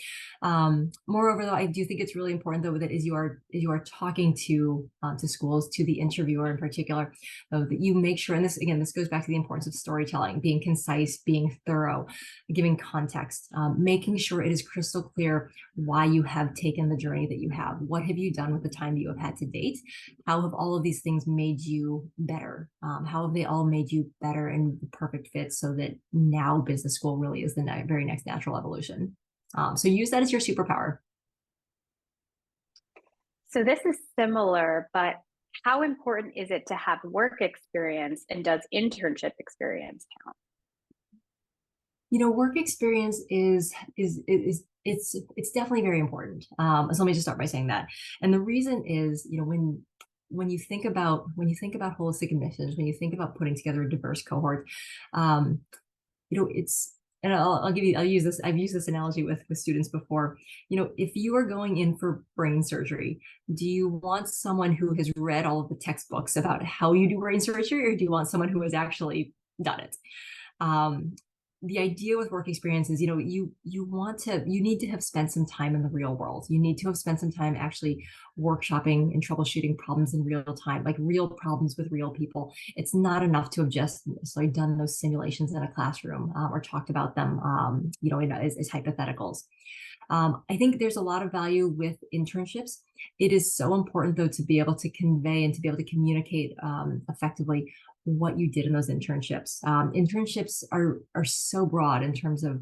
Moreover, though, I do think it's really important, though, that as you are talking to schools, to the interviewer in particular, though, that you make sure, and this goes back to the importance of storytelling, being concise, being thorough, giving context, making sure it is crystal clear why you have taken the journey that you have. What have you done with the time that you have had to date? How have all of these things made you better? How have they all made you better and the perfect fit so that now business school really is the very next natural evolution? So use that as your superpower. So this is similar, but how important is it to have work experience, and does internship experience count? Work experience is it's definitely very important. So let me just start by saying that. And the reason is, when you think about holistic admissions, when you think about putting together a diverse cohort, it's, and I'll use this. I've used this analogy with students before. If you are going in for brain surgery, do you want someone who has read all of the textbooks about how you do brain surgery, or do you want someone who has actually done it? The idea with work experience is, you need to have spent some time in the real world. You need to have spent some time actually workshopping and troubleshooting problems in real time, like real problems with real people. It's not enough to have just done those simulations in a classroom, or talked about them, as hypotheticals. I think there's a lot of value with internships. It is so important, though, to be able to convey and to be able to communicate effectively what you did in those internships. Internships are so broad in terms of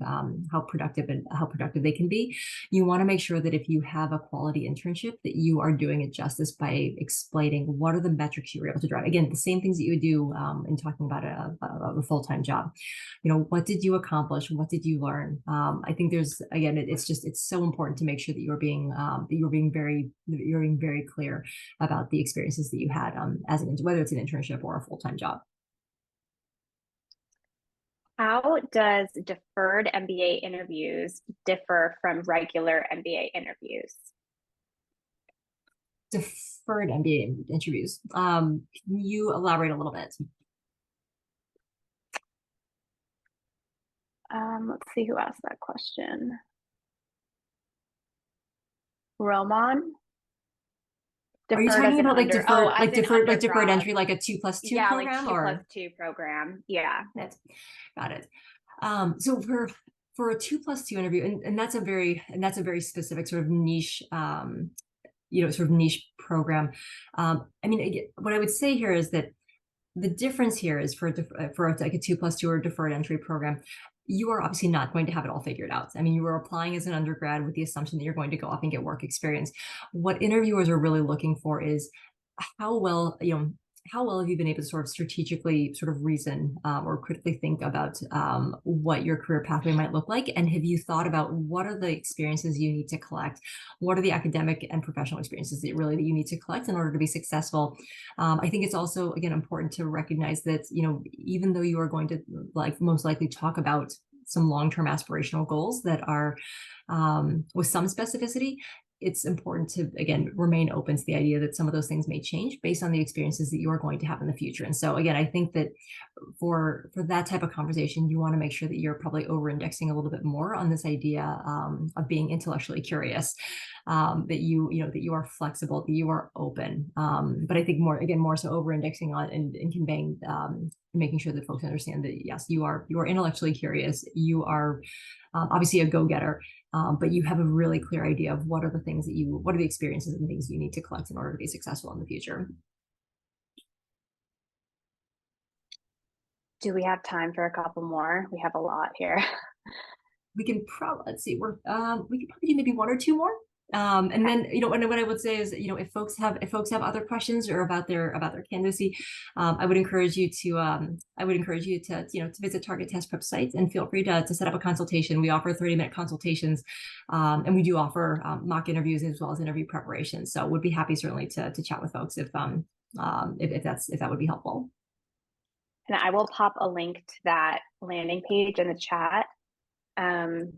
how productive they can be. You want to make sure that if you have a quality internship, that you are doing it justice by explaining what are the metrics you were able to drive. Again, the same things that you would do in talking about a full-time job. What did you accomplish? What did you learn? I think it's so important to make sure that you're being very clear about the experiences that you had whether it's an internship or a full-time job. How does deferred MBA interviews differ from regular MBA interviews? Deferred MBA interviews. Can you elaborate a little bit? Let's see who asked that question. Roman? Are you talking about deferred entry, like a 2+2 program? Like 2+2 program. Yeah. Got it. So for a 2+2 interview, and that's a very specific sort of niche, program. What I would say here is that the difference here is for like a 2+2 or deferred entry program, you are obviously not going to have it all figured out. You are applying as an undergrad with the assumption that you're going to go off and get work experience. What interviewers are really looking for is how well, how well have you been able to sort of strategically sort of reason or critically think about what your career pathway might look like? And have you thought about what are the experiences you need to collect? What are the academic and professional experiences that you need to collect in order to be successful? I think it's also, again, important to recognize that, even though you are going to most likely talk about some long-term aspirational goals that are with some specificity, it's important to, again, remain open to the idea that some of those things may change based on the experiences that you are going to have in the future. And so, again, I think that for that type of conversation, you want to make sure that you're probably over-indexing a little bit more on this idea of being intellectually curious, that you are flexible, that you are open. But I think more so over-indexing on and conveying, making sure that folks understand that yes, you are intellectually curious, you are obviously a go-getter, but you have a really clear idea of what are the experiences and things you need to collect in order to be successful in the future. Do we have time for a couple more? We have a lot here. We can probably, let's see, we could probably do maybe one or two more. And then, and what I would say is, if folks have other questions or about their candidacy, I would encourage you to visit Target Test Prep sites and feel free to set up a consultation. We offer 30-minute consultations, and we do offer mock interviews as well as interview preparation. So would be happy certainly to chat with folks if that would be helpful. And I will pop a link to that landing page in the chat for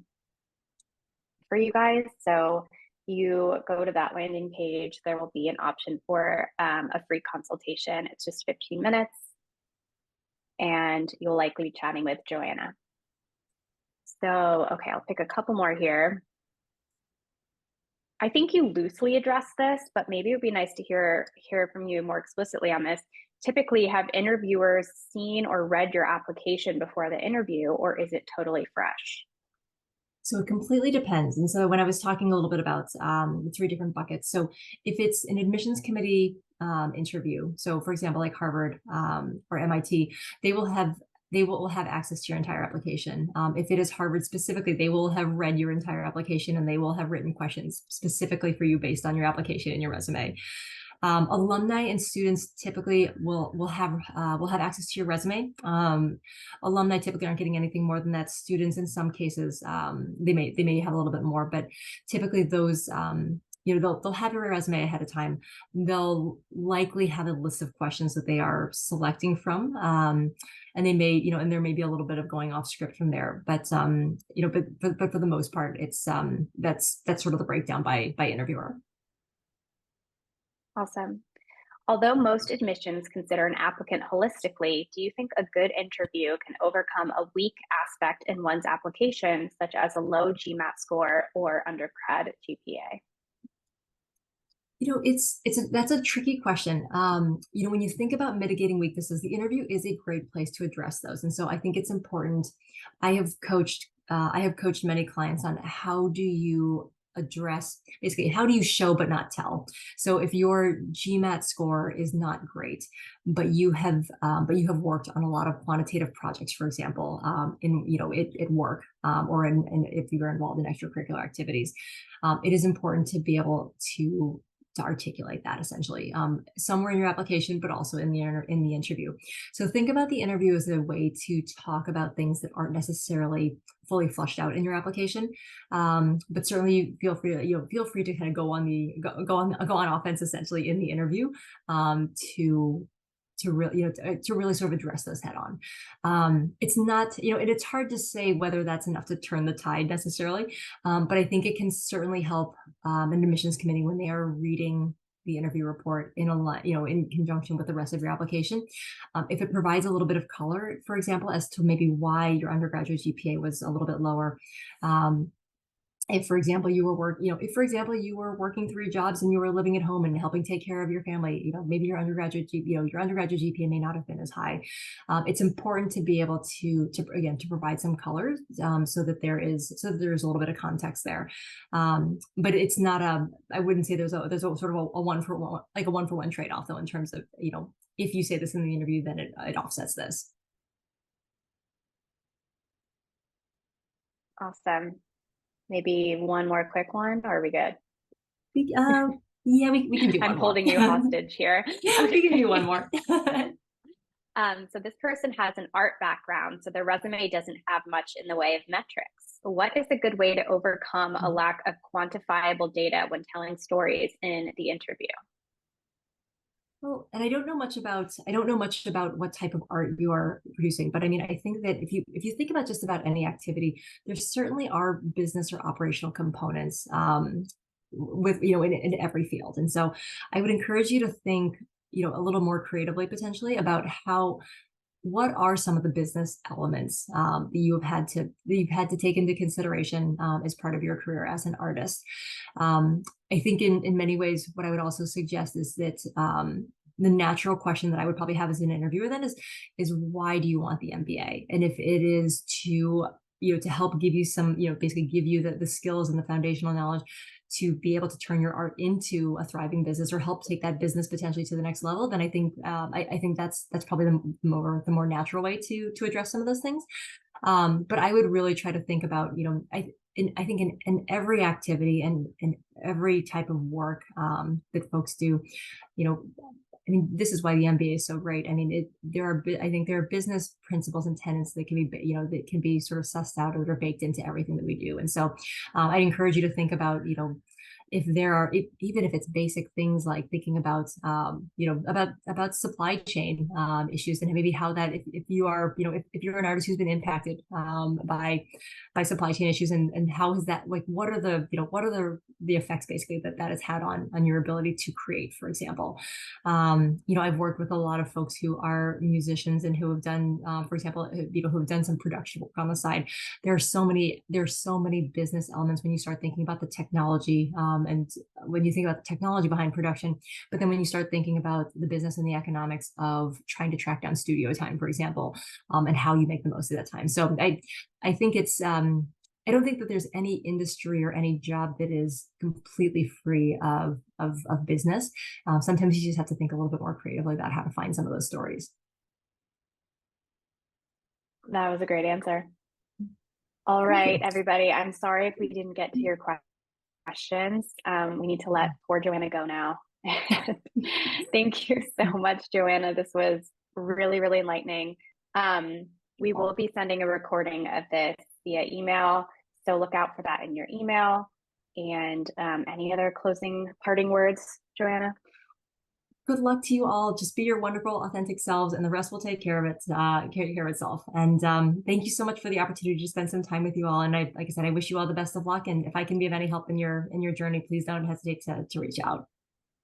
you guys. So you go to that landing page, there will be an option for a free consultation. It's just 15 minutes, and you'll likely be chatting with Joanna. So, okay, I'll pick a couple more here. I think you loosely addressed this, but maybe it would be nice to hear from you more explicitly on this. Typically, have interviewers seen or read your application before the interview, or is it totally fresh? So it completely depends. And so when I was talking a little bit about the three different buckets, so if it's an admissions committee interview, so for example, like Harvard or MIT, they will have access to your entire application. If it is Harvard specifically, they will have read your entire application and they will have written questions specifically for you based on your application and your resume. Alumni and students typically will have access to your resume. Alumni typically aren't getting anything more than that. Students, in some cases, they may have a little bit more, but typically those they'll have your resume ahead of time. They'll likely have a list of questions that they are selecting from, and they may and there may be a little bit of going off script from there. But but for the most part, it's that's sort of the breakdown by interviewer. Awesome. Although most admissions consider an applicant holistically, do you think a good interview can overcome a weak aspect in one's application, such as a low GMAT score or undergrad GPA? That's a tricky question. When you think about mitigating weaknesses, the interview is a great place to address those. And so I think it's important. I have coached many clients on how do you address, basically, how do you show but not tell? So if your GMAT score is not great, but you have worked on a lot of quantitative projects, for example, at work, or if you're involved in extracurricular activities, it is important to be able to articulate that essentially somewhere in your application, but also in the interview. So think about the interview as a way to talk about things that aren't necessarily fully fleshed out in your application, but certainly feel free to kind of go on offense essentially in the interview to really sort of address those head on. It's not, it's hard to say whether that's enough to turn the tide necessarily, but I think it can certainly help an admissions committee when they are reading the interview report in conjunction with the rest of your application. If it provides a little bit of color, for example, as to maybe why your undergraduate GPA was a little bit lower. If, for example, you were working 3 jobs and you were living at home and helping take care of your family, maybe your undergraduate GPA may not have been as high. It's important to be able to provide some color, so that there is a little bit of context there. But it's not I wouldn't say there's a sort of a one for one trade-off though, in terms of, if you say this in the interview, then it offsets this. Awesome. Maybe one more quick one, or are we good? Yeah, we can do I'm one more. holding you hostage here. We can do one Okay. more. So this person has an art background, so their resume doesn't have much in the way of metrics. What is a good way to overcome a lack of quantifiable data when telling stories in the interview? Well, and I don't know much about what type of art you are producing, but I mean, I think that if you think about just about any activity, there certainly are business or operational components with in every field. And so I would encourage you to think, a little more creatively potentially about what are some of the business elements that you've had to take into consideration as part of your career as an artist. I think in many ways, what I would also suggest is that the natural question that I would probably have as an interviewer then is why do you want the MBA? And if it is to help give you some, basically give you the skills and the foundational knowledge to be able to turn your art into a thriving business or help take that business potentially to the next level, then I think I think that's probably the more natural way to address some of those things. But I would really try to think about, I think in every activity and in every type of work that folks do, you know, I mean, this is why the MBA is so great. I mean, I think there are business principles and tenets that can be, that can be sort of sussed out or they're baked into everything that we do. And so I encourage you to think about, if there are, even if it's basic things like thinking about, about supply chain issues and maybe how that, if you are, if you're an artist who's been impacted by supply chain issues and how is that, like, what are the effects basically that has had on your ability to create, for example. I've worked with a lot of folks who are musicians and who have done, for example, who have done some production work on the side. There's so many business elements when you start thinking about the technology, and when you think about the technology behind production, but then when you start thinking about the business and the economics of trying to track down studio time, for example, and how you make the most of that time. So I think it's I don't think that there's any industry or any job that is completely free of business. Sometimes you just have to think a little bit more creatively about how to find some of those stories. That was a great answer. All right, everybody. I'm sorry if we didn't get to your questions. We need to let poor Joanna go now. Thank you so much, Joanna. This was really, really enlightening. We will be sending a recording of this via email, so look out for that in your email. And any other closing parting words, Joanna? Good luck to you all. Just be your wonderful, authentic selves, and the rest will take care of itself. And thank you so much for the opportunity to spend some time with you all. And like I said, I wish you all the best of luck. And if I can be of any help in your journey, please don't hesitate to reach out.